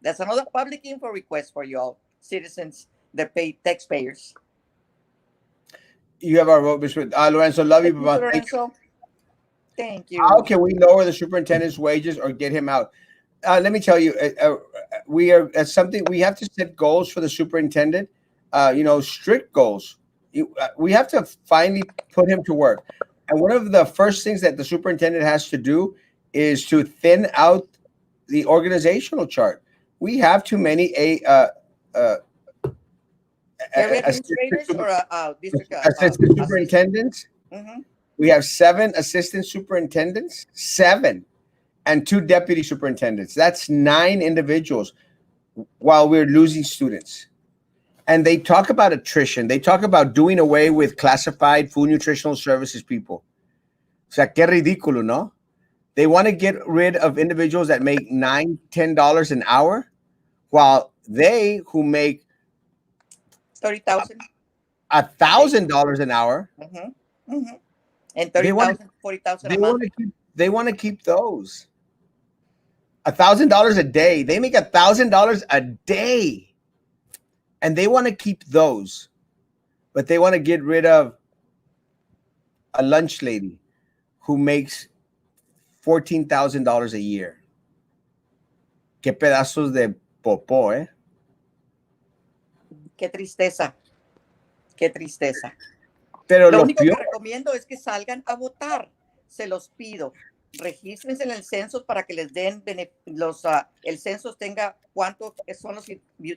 That's another public info request for you all citizens that pay taxpayers. You have our vote, Mr. Lorenzo. Love you, Thank you, Mr. Baba. Thank you. Lorenzo. Thank How you. can we lower the superintendent's wages or get him out? Let me tell you, we are something we have to set goals for the superintendent. Strict goals. We have to finally put him to work. And one of the first things that the superintendent has to do is to thin out the organizational chart. We have too many Area administrators or district assistant superintendents. Mm-hmm. We have 7 assistant superintendents, 7, and 2 deputy superintendents. That's 9 individuals while we're losing students. And they talk about attrition. They talk about doing away with classified food nutritional services people. O sea, qué ridículo, no? They want to get rid of individuals that make $9, $10 an hour, while they who make $30,000. $1,000 an hour, Mm-hmm. Mm-hmm. And they want 30,000, 40,000 they a want month. to keep they want to keep those. $1,000 a day. They make $1,000 a day. And they want to keep those. But they want to get rid of a lunch lady who makes $14,000 a year. Qué pedazos de popó, ¿eh? Qué tristeza, qué tristeza. Pero Lo lo único que peor, recomiendo es que salgan a votar. Se los pido. Regístrense en el censo para que les den el censo tenga cuántos son los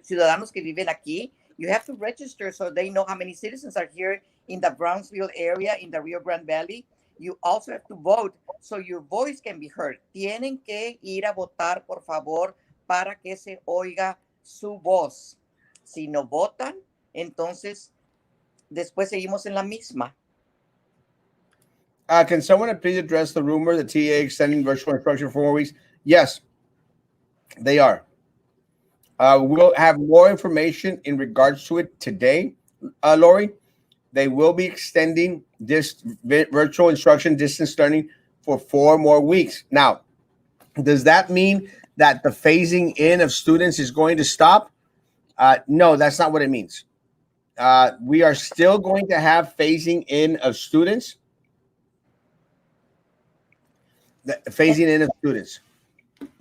ciudadanos que viven aquí. You have to register so they know how many citizens are here in the Brownsville area, in the Rio Grande Valley. You also have to vote so your voice can be heard. Tienen que ir a votar, por favor, para que se oiga su voz. Si no votan, entonces después seguimos en la misma. can someone please address the rumor that TA extending virtual instruction for 4 weeks? Yes, they are. We'll have more information in regards to it today, Lori. They will be extending this virtual instruction distance learning for 4 more weeks. Now, does that mean that the phasing in of students is going to stop? No, that's not what it means. We are still going to have phasing in of students. Phasing in of students.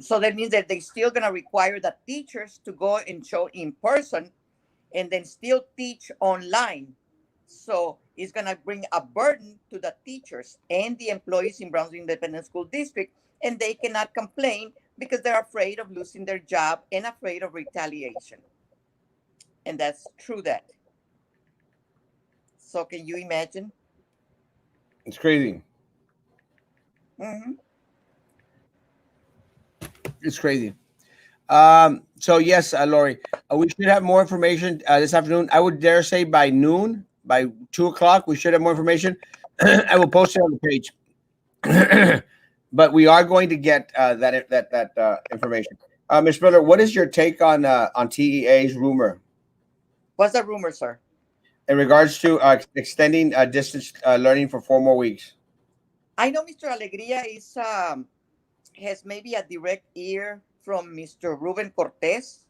So that means that they're still going to require the teachers to go and show in person and then still teach online. So it's going to bring a burden to the teachers and the employees in Brownsville Independent School District, and they cannot complain because they're afraid of losing their job and afraid of retaliation. And that's true that. So can you imagine? It's crazy. Mm-hmm. It's crazy. So yes, Lori, we should have more information this afternoon. I would dare say by noon, by 2 o'clock, we should have more information. I will post it on the page. But we are going to get that information. Ms. Miller, what is your take on TEA's rumor What's the rumor, sir? in regards to extending distance learning for 4 more weeks? I know Mr. Alegria has maybe a direct ear from Mr. Ruben Cortez,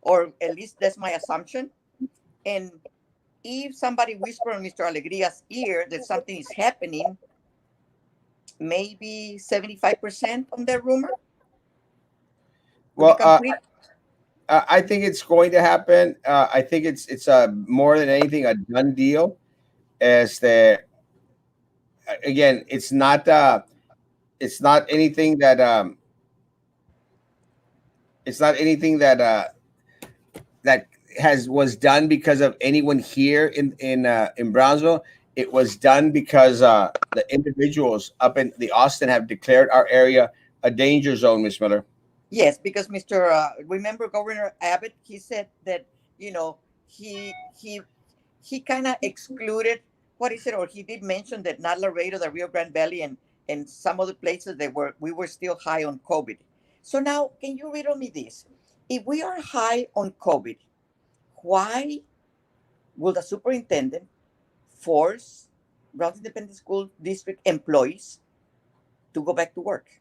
or at least that's my assumption. And if somebody whispers in Mr. Alegria's ear that something is happening, maybe 75% on that rumor to be Well, complete. I think it's going to happen. I think it's more than anything a done deal. As the again, it's not anything that it's not anything that has was done because of anyone here in Brownsville. It was done because the individuals up in the Austin have declared our area a danger zone, Miss Miller. Yes, because Mr. Remember Governor Abbott, he said that, you know, he kind of excluded what is it, or he did mention that not Laredo, the Rio Grande Valley, and some other places we were still high on COVID. So now, can you riddle me this? If we are high on COVID, why will the superintendent force Browns Independent School District employees to go back to work?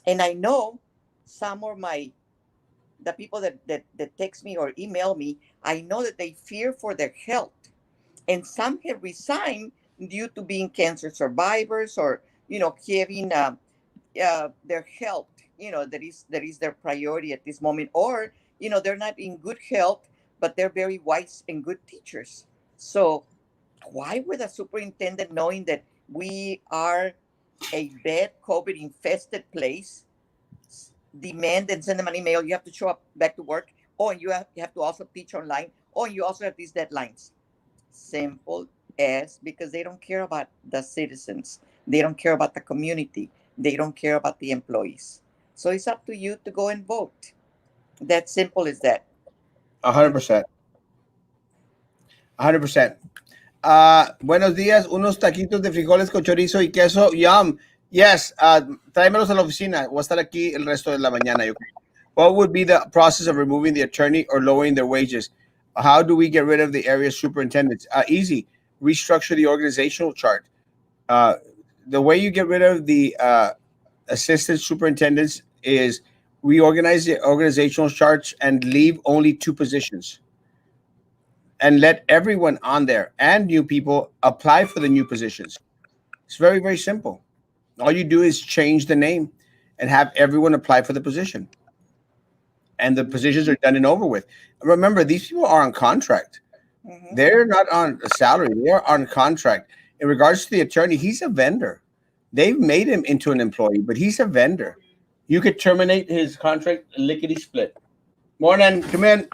And I know some of the people that text me or email me, I know that they fear for their health. And some have resigned due to being cancer survivors, or, having their health, that is their priority at this moment. Or, they're not in good health, but they're very wise and good teachers. So why would a superintendent, knowing that we are a bad COVID infested place, demand and send them an email? You have to show up back to work, or you have to also teach online, or you also have these deadlines. Simple as, because they don't care about the citizens, they don't care about the community, they don't care about the employees. So it's up to you to go and vote. That simple as that. 100%. 100%. Buenos días. Unos taquitos de frijoles con chorizo y queso. Yum. Yes. Tráemelos a la oficina. Voy a estar aquí el resto de la mañana. Yo creo. What would be the process of removing the attorney or lowering their wages? How do we get rid of the area superintendents? Easy. Restructure the organizational chart. The way you get rid of the assistant superintendents is reorganize the organizational charts and leave only 2 positions, and let everyone on there and new people apply for the new positions. It's very, very simple. All you do is change the name and have everyone apply for the position. and the positions are done and over with. Remember, these people are on contract. Mm-hmm. They're not on a salary. They're on contract. In regards to the attorney, he's a vendor. They've made him into an employee, but he's a vendor. You could terminate his contract lickety split. Morning, come in.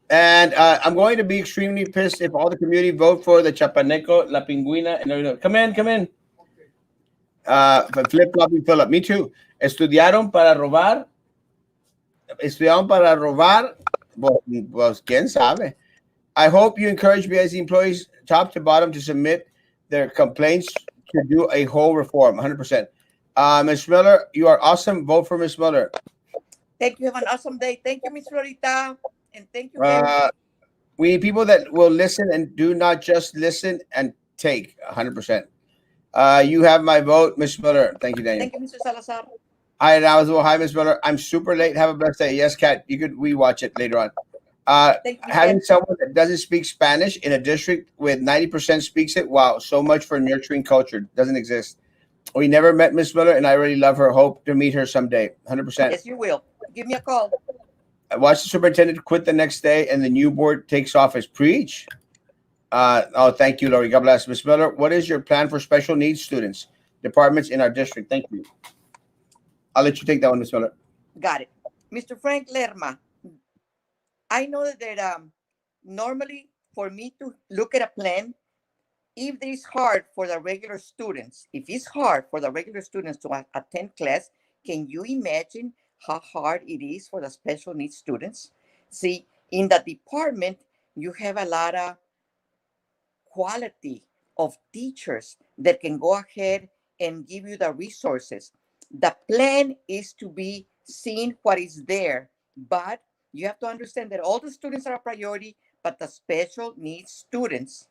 And I'm going to be extremely pissed if all the community vote for the Chapaneco, La Pingüina, and everything. Come in, come in. Flip floppy Philip. Me too. Estudiaron para robar. Estudiaron para robar. Pues, quién sabe. I hope you encourage BIC employees, top to bottom, to submit their complaints to do a whole reform. 100%. Ms. Miller, you are awesome. Vote for Ms. Miller. Thank you. Have an awesome day. Thank you, Miss Florita. And thank you, Gary. Uh, we need people that will listen and do not just listen and take. 100%. You have my vote, Ms. Miller. Thank you, Daniel. Thank you, Mr. Salazar. Hi, Dallas. Hi, Ms. Miller. I'm super late. Have a blessed day. Yes, Kat. You could rewatch it later on. Thank you, Miss Having Ken. someone that doesn't speak Spanish in a district with 90% speaks it, wow, so much for nurturing culture. Doesn't exist. We never met Miss Miller, and I really love her. Hope to meet her someday. 100%. Yes, you will. Give me a call. I watched the superintendent quit the next day, and the new board takes office. Preach. Thank you, Lori. God bless. Miss Miller, what is your plan for special needs students, departments in our district? Thank you. I'll let you take that one, Miss Miller. Got it. Mr. Frank Lerma, I know that normally for me to look at a plan, if it is hard for the regular students, if it's hard for the regular students to attend class, can you imagine how hard it is for the special needs students? See, in the department, you have a lot of quality of teachers that can go ahead and give you the resources. The plan is to be seeing what is there, but you have to understand that all the students are a priority, but the special needs students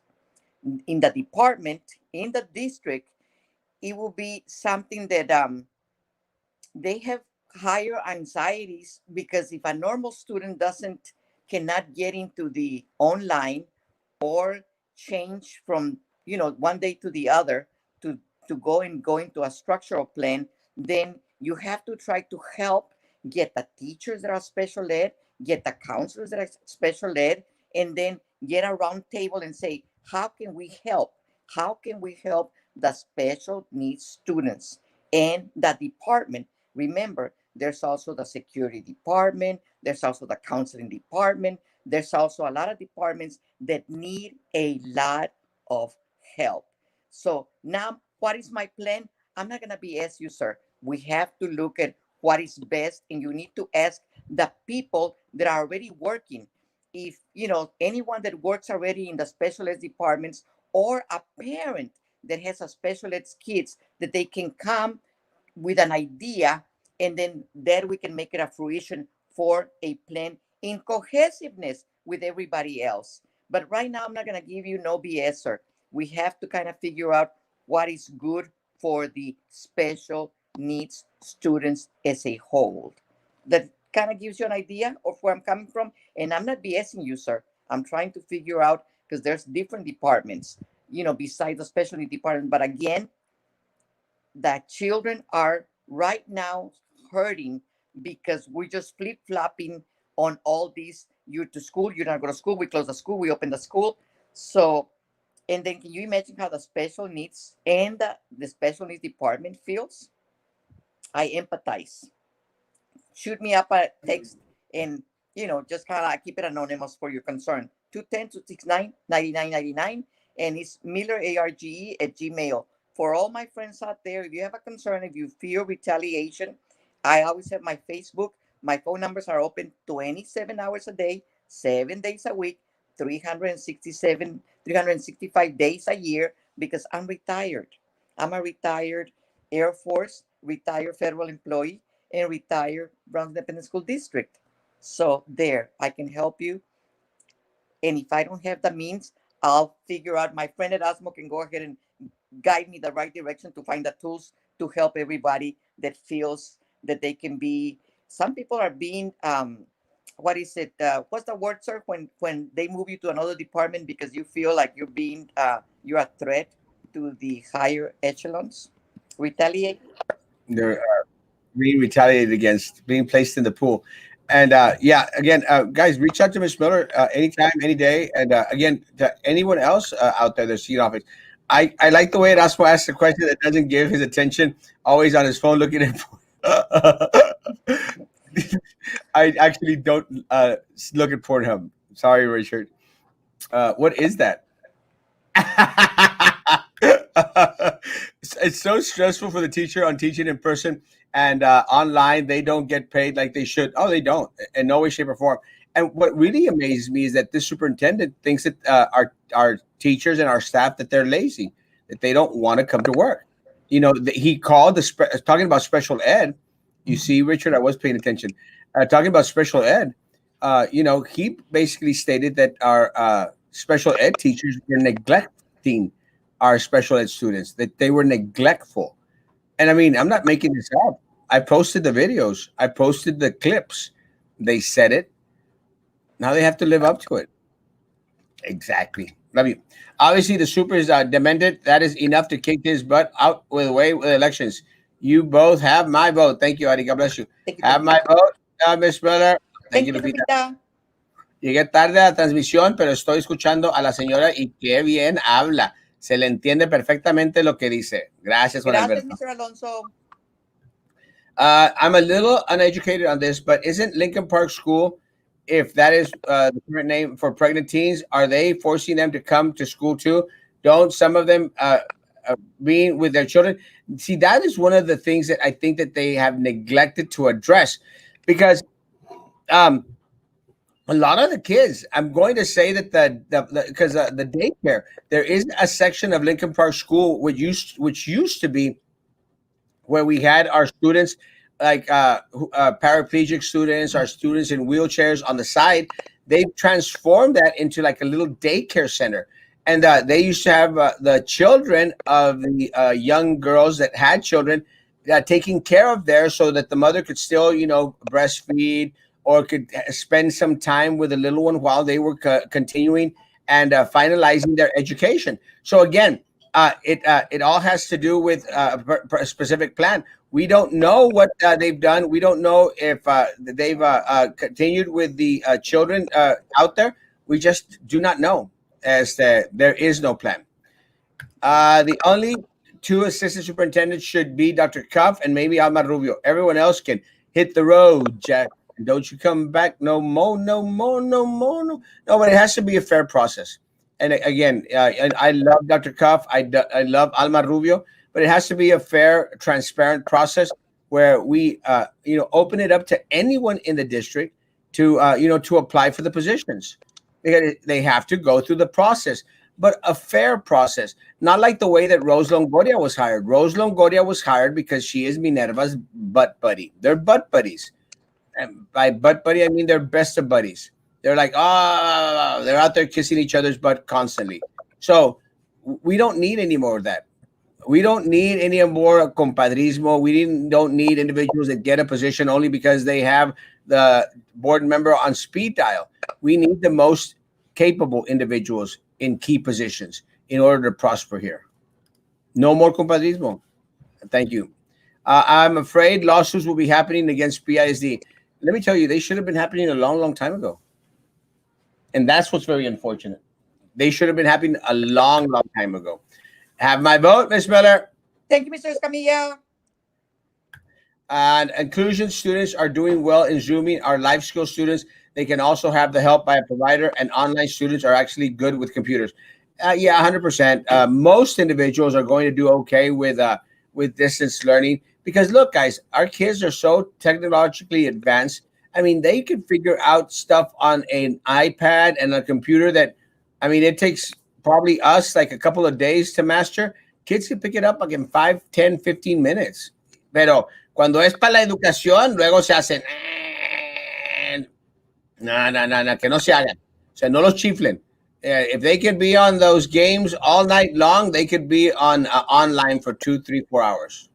in the department, in the district, it will be something that they have higher anxieties because if a normal student doesn't cannot get into the online or change from one day to the other to go into a structural plan, then you have to try to help get the teachers that are special ed, get the counselors that are special ed, and then get a round table and say, how can we help? How can we help the special needs students and the department? Remember, there's also the security department, there's also the counseling department, there's also a lot of departments that need a lot of help. So now, what is my plan? I'm not going to BS you, sir. We have to look at what is best, and you need to ask the people that are already working. If anyone that works already in the special ed departments, or a parent that has a special ed kids, that they can come with an idea, and then there we can make it a fruition for a plan in cohesiveness with everybody else. But right now, I'm not going to give you no BS, sir. We have to kind of figure out what is good for the special needs students as a whole. That kind of gives you an idea of where I'm coming from. And I'm not BSing you, sir. I'm trying to figure out because there's different departments, besides the special needs department. But again, that children are right now hurting because we're just flip flopping on all these. You're to school, you're not going to school, we close the school, we open the school. So, and then can you imagine how the special needs and the special needs department feels? I empathize. Shoot me up a text and just kind of keep it anonymous for your concern. 210-269-9999, and it's Miller ARGE at Gmail. For all my friends out there, if you have a concern, if you fear retaliation, I always have my Facebook. My phone numbers are open 27 hours a day, 7 days a week, 365 days a year because I'm retired. I'm a retired Air Force, retired federal employee, and retired Browns Independent School District. So there, I can help you. And if I don't have the means, I'll figure out. My friend Erasmo can go ahead and guide me the right direction to find the tools to help everybody that feels that they can be. Some people are being, what is it? What's the word, sir? When they move you to another department because you feel like you're a threat to the higher echelons. Retaliate. There, being retaliated against, being placed in the pool. And yeah, again, guys, reach out to Miss Miller anytime, any day. And again, to anyone else out there that's seeing office, I like the way Erasmo asks the question that doesn't give his attention, always on his phone looking at. I actually don't look at Pornhub. Sorry, Richard. What is that? It's so stressful for the teacher on teaching in person and online. They don't get paid like they should. Oh, they don't in no way, shape, or form. And what really amazes me is that this superintendent thinks that our teachers and our staff that they're lazy, that they don't want to come to work. You know, he called talking about special ed. You see, Richard, I was paying attention. Talking about special ed, you know, he basically stated that our special ed teachers were neglecting our special ed students, that they were neglectful. And I mean, I'm not making this up. I posted the videos, I posted the clips. They said it. Now they have to live up to it. Exactly. Love you. Obviously, the super is demented. That is enough to kick his butt out with away with elections. You both have my vote. Thank you, Adi. God bless you. Thank you, Have thank you. my vote, Miss Miller. Thank you, Thank you, Lupita. Lupita. Llegué tarde a la transmisión, pero estoy escuchando a la señora y qué bien habla. Se le entiende perfectamente lo que dice. Gracias, Juan Gracias, Alberto. Mr. Alonso. I'm a little uneducated on this, but isn't Lincoln Park School, if that is the current name for pregnant teens, are they forcing them to come to school too? Don't some of them being with their children? See, that is one of the things that I think that they have neglected to address, because um, a lot of the kids, I'm going to say that the daycare, there is a section of Lincoln Park School which used to be where we had our students like paraplegic students, our students in wheelchairs on the side. They transformed that into like a little daycare center. And they used to have the children of the young girls that had children taken care of there, so that the mother could still, you know, breastfeed or could spend some time with the little one while they were continuing and finalizing their education. So again, it all has to do with a specific plan. We don't know what they've done. We don't know if they've continued with the children out there. We just do not know, as there is no plan. The only two assistant superintendents should be Dr. Cuff and maybe Alma Rubio. Everyone else can hit the road, Jack. And don't you come back no more, no more, no more, no. No, but it has to be a fair process. And again, and I love Dr. Cuff. I love Alma Rubio, but it has to be a fair, transparent process where we, you know, open it up to anyone in the district to, you know, to apply for the positions. They have to go through the process, but a fair process, not like the way that Rose Longoria was hired. Rose Longoria was hired because she is Minerva's butt buddy. They're butt buddies. And by butt buddy, I mean they're best of buddies. They're like, they're out there kissing each other's butt constantly. So we don't need any more of that. We don't need any more compadrismo. Don't need individuals that get a position only because they have the board member on speed dial. We need the most capable individuals in key positions in order to prosper here. No more compadrismo. Thank you. I'm afraid lawsuits will be happening against PISD. Let me tell you, they should have been happening a long, long time ago. And that's what's very unfortunate. They should have been happening a long, long time ago. Have my vote, Ms. Miller. Thank you, Mr. Escamilla. And inclusion students are doing well in Zooming. Our life skill students, they can also have the help by a provider, and online students are actually good with computers. Yeah, 100%. Most individuals are going to do okay with distance learning because, look, guys, our kids are so technologically advanced. I mean, they can figure out stuff on an iPad and a computer that, I mean, it takes probably us like a couple of days to master. Kids can pick it up like in 5, 10, 15 minutes. Pero cuando es para la educación, luego se hacen, no, que no se hagan. O sea, no los chiflen. If they could be on those games all night long, they could be on online for 2, 3, 4 hours.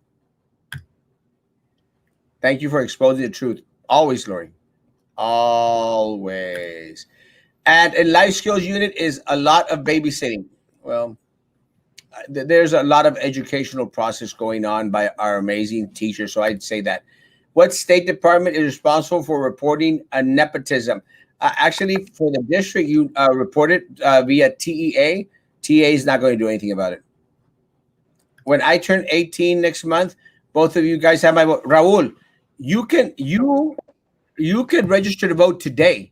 Thank you for exposing the truth. Always, Lori. Always. And a life skills unit is a lot of babysitting. Well, there's a lot of educational process going on by our amazing teachers. So I'd say that. What state department is responsible for reporting a nepotism? Actually, for the district, you report it via TEA. TEA is not going to do anything about it. When I turn 18 next month, both of you guys have my vote. Raul, you could register to vote today.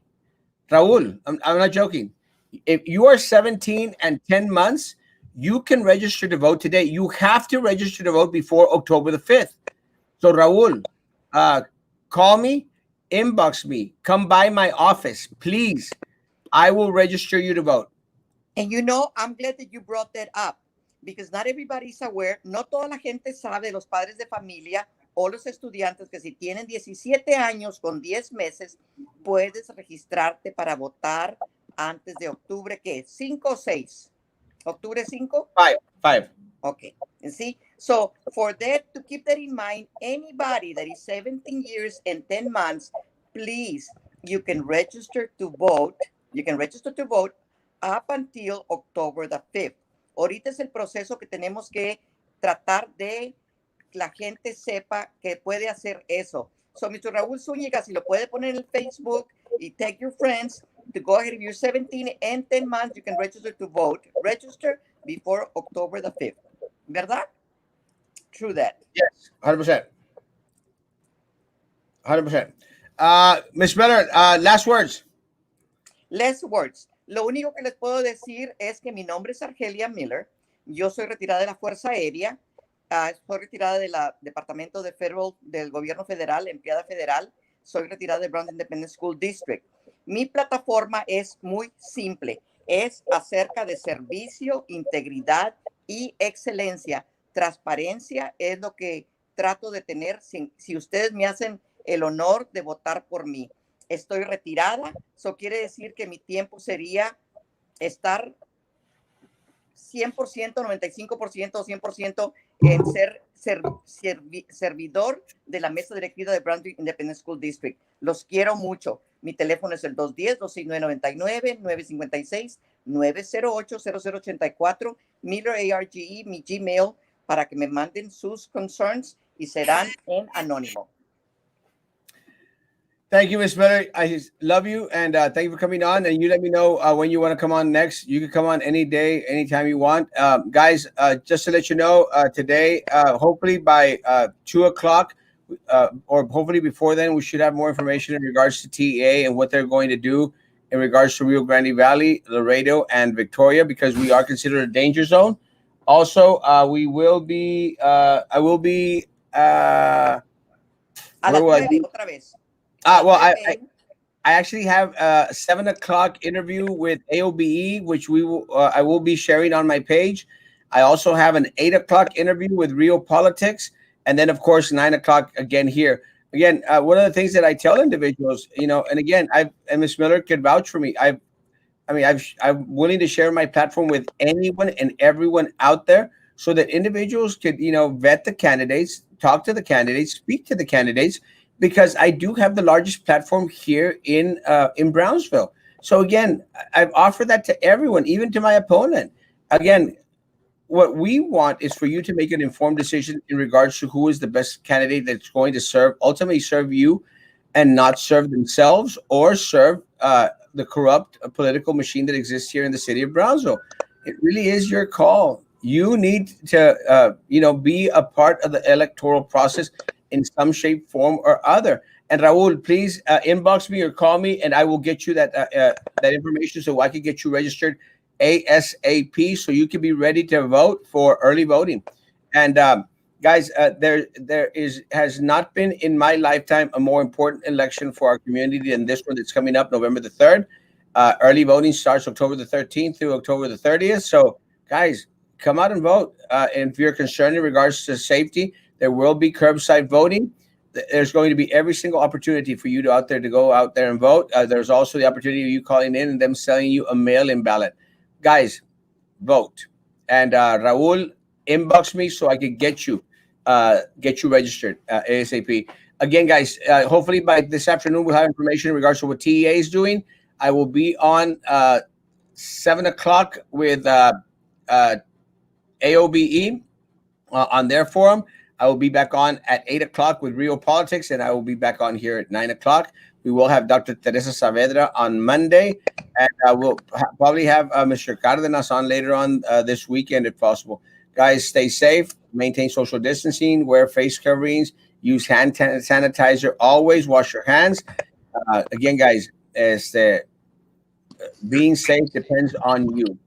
Raul, I'm not joking. If you are 17 and 10 months, you can register to vote today. You have to register to vote before October the 5th. So, Raul, uh, call me, inbox me, come by my office, please. I will register you to vote. And I'm glad that you brought that up because not everybody's aware, no toda la gente sabe, los padres de familia o los estudiantes, que si tienen 17 años con 10 meses, puedes registrarte para votar antes de octubre, ¿qué? 5 o 6. Octubre 5? 5. Okay. And see, so for that, to keep that in mind, anybody that is 17 years and 10 months, please, you can register to vote. You can register to vote up until October the 5th. Ahorita es el proceso que tenemos que tratar de la gente sepa que puede hacer eso. So, Mr. Raúl Zúñiga, si lo puede poner en el Facebook y tag your friends to go ahead. If you're 17 and 10 months, you can register to vote. Register before October the 5th. ¿Verdad? True that. Yes, 100%. 100%. Ms. Miller, last words. Last words. Lo único que les puedo decir es que mi nombre es Argelia Miller. Yo soy retirada de la Fuerza Aérea. Soy retirada del Departamento de Federal, del Gobierno Federal, empleada federal. Soy retirada de Brown Independent School District. Mi plataforma es muy simple. Es acerca de servicio, integridad y excelencia. Transparencia es lo que trato de tener si ustedes me hacen el honor de votar por mí. Estoy retirada, eso quiere decir que mi tiempo sería estar 100%, 95%, 100% en ser servidor de la mesa directiva de Brandon Independent School District. Los quiero mucho. Mi teléfono es el 210-269-99, 956-908-0084, Miller ARGE, mi Gmail, para que me manden sus concerns y serán en anónimo. Thank you, Ms. Miller. I love you, and thank you for coming on. And you let me know when you want to come on next. You can come on any day, anytime you want. Guys, just to let you know, today, hopefully by 2 o'clock, or hopefully before then, we should have more information in regards to TEA and what they're going to do in regards to Rio Grande Valley, Laredo, and Victoria, because we are considered a danger zone. Also, we will be, I will be, a las 9, otra vez. Well, I actually have a 7 o'clock interview with AOBE, which I will be sharing on my page. I also have an 8 o'clock interview with Rio Politics, and then of course 9 o'clock again here. Again, one of the things that I tell individuals, and again, and Ms. Miller could vouch for me. I'm willing to share my platform with anyone and everyone out there, so that individuals could, vet the candidates, talk to the candidates, speak to the candidates, because I do have the largest platform here in Brownsville. So again, I've offered that to everyone, even to my opponent. Again, what we want is for you to make an informed decision in regards to who is the best candidate that's going to ultimately serve you, and not serve themselves or serve the corrupt political machine that exists here in the city of Brownsville. It really is your call. You need to, be a part of the electoral process in some shape, form, or other. And Raul, please inbox me or call me, and I will get you that information so I can get you registered ASAP, so you can be ready to vote for early voting. And guys, there has not been in my lifetime a more important election for our community than this one that's coming up November the 3rd. Early voting starts October the 13th through October the 30th. So, guys, come out and vote. And if you're concerned in regards to safety, there will be curbside voting. There's going to be every single opportunity for you to go out there and vote. There's also the opportunity of you calling in and them selling you a mail-in ballot. Guys, vote. And Raul, inbox me so I can get you registered ASAP. Again, guys, hopefully by this afternoon we'll have information in regards to what TEA is doing. I will be on 7 o'clock with AOBE on their forum. I will be back on at 8 o'clock with Real Politics, and I will be back on here at 9 o'clock. We will have Dr. Teresa Saavedra on Monday, and we'll probably have Mr. Cardenas on later on this weekend if possible. Guys, stay safe, maintain social distancing, wear face coverings, use hand sanitizer, always wash your hands. Again, guys, being safe depends on you.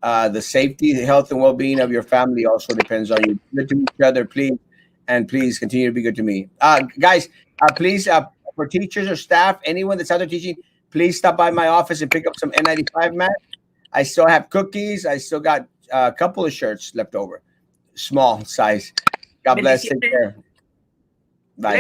The safety, the health, and well-being of your family also depends on you. Be good to each other, please, and please continue to be good to me, guys. Please, for teachers or staff, anyone that's out there teaching, please stop by my office and pick up some N95 masks. I still have cookies. I still got a couple of shirts left over, small size. God bless. Take care. Bye.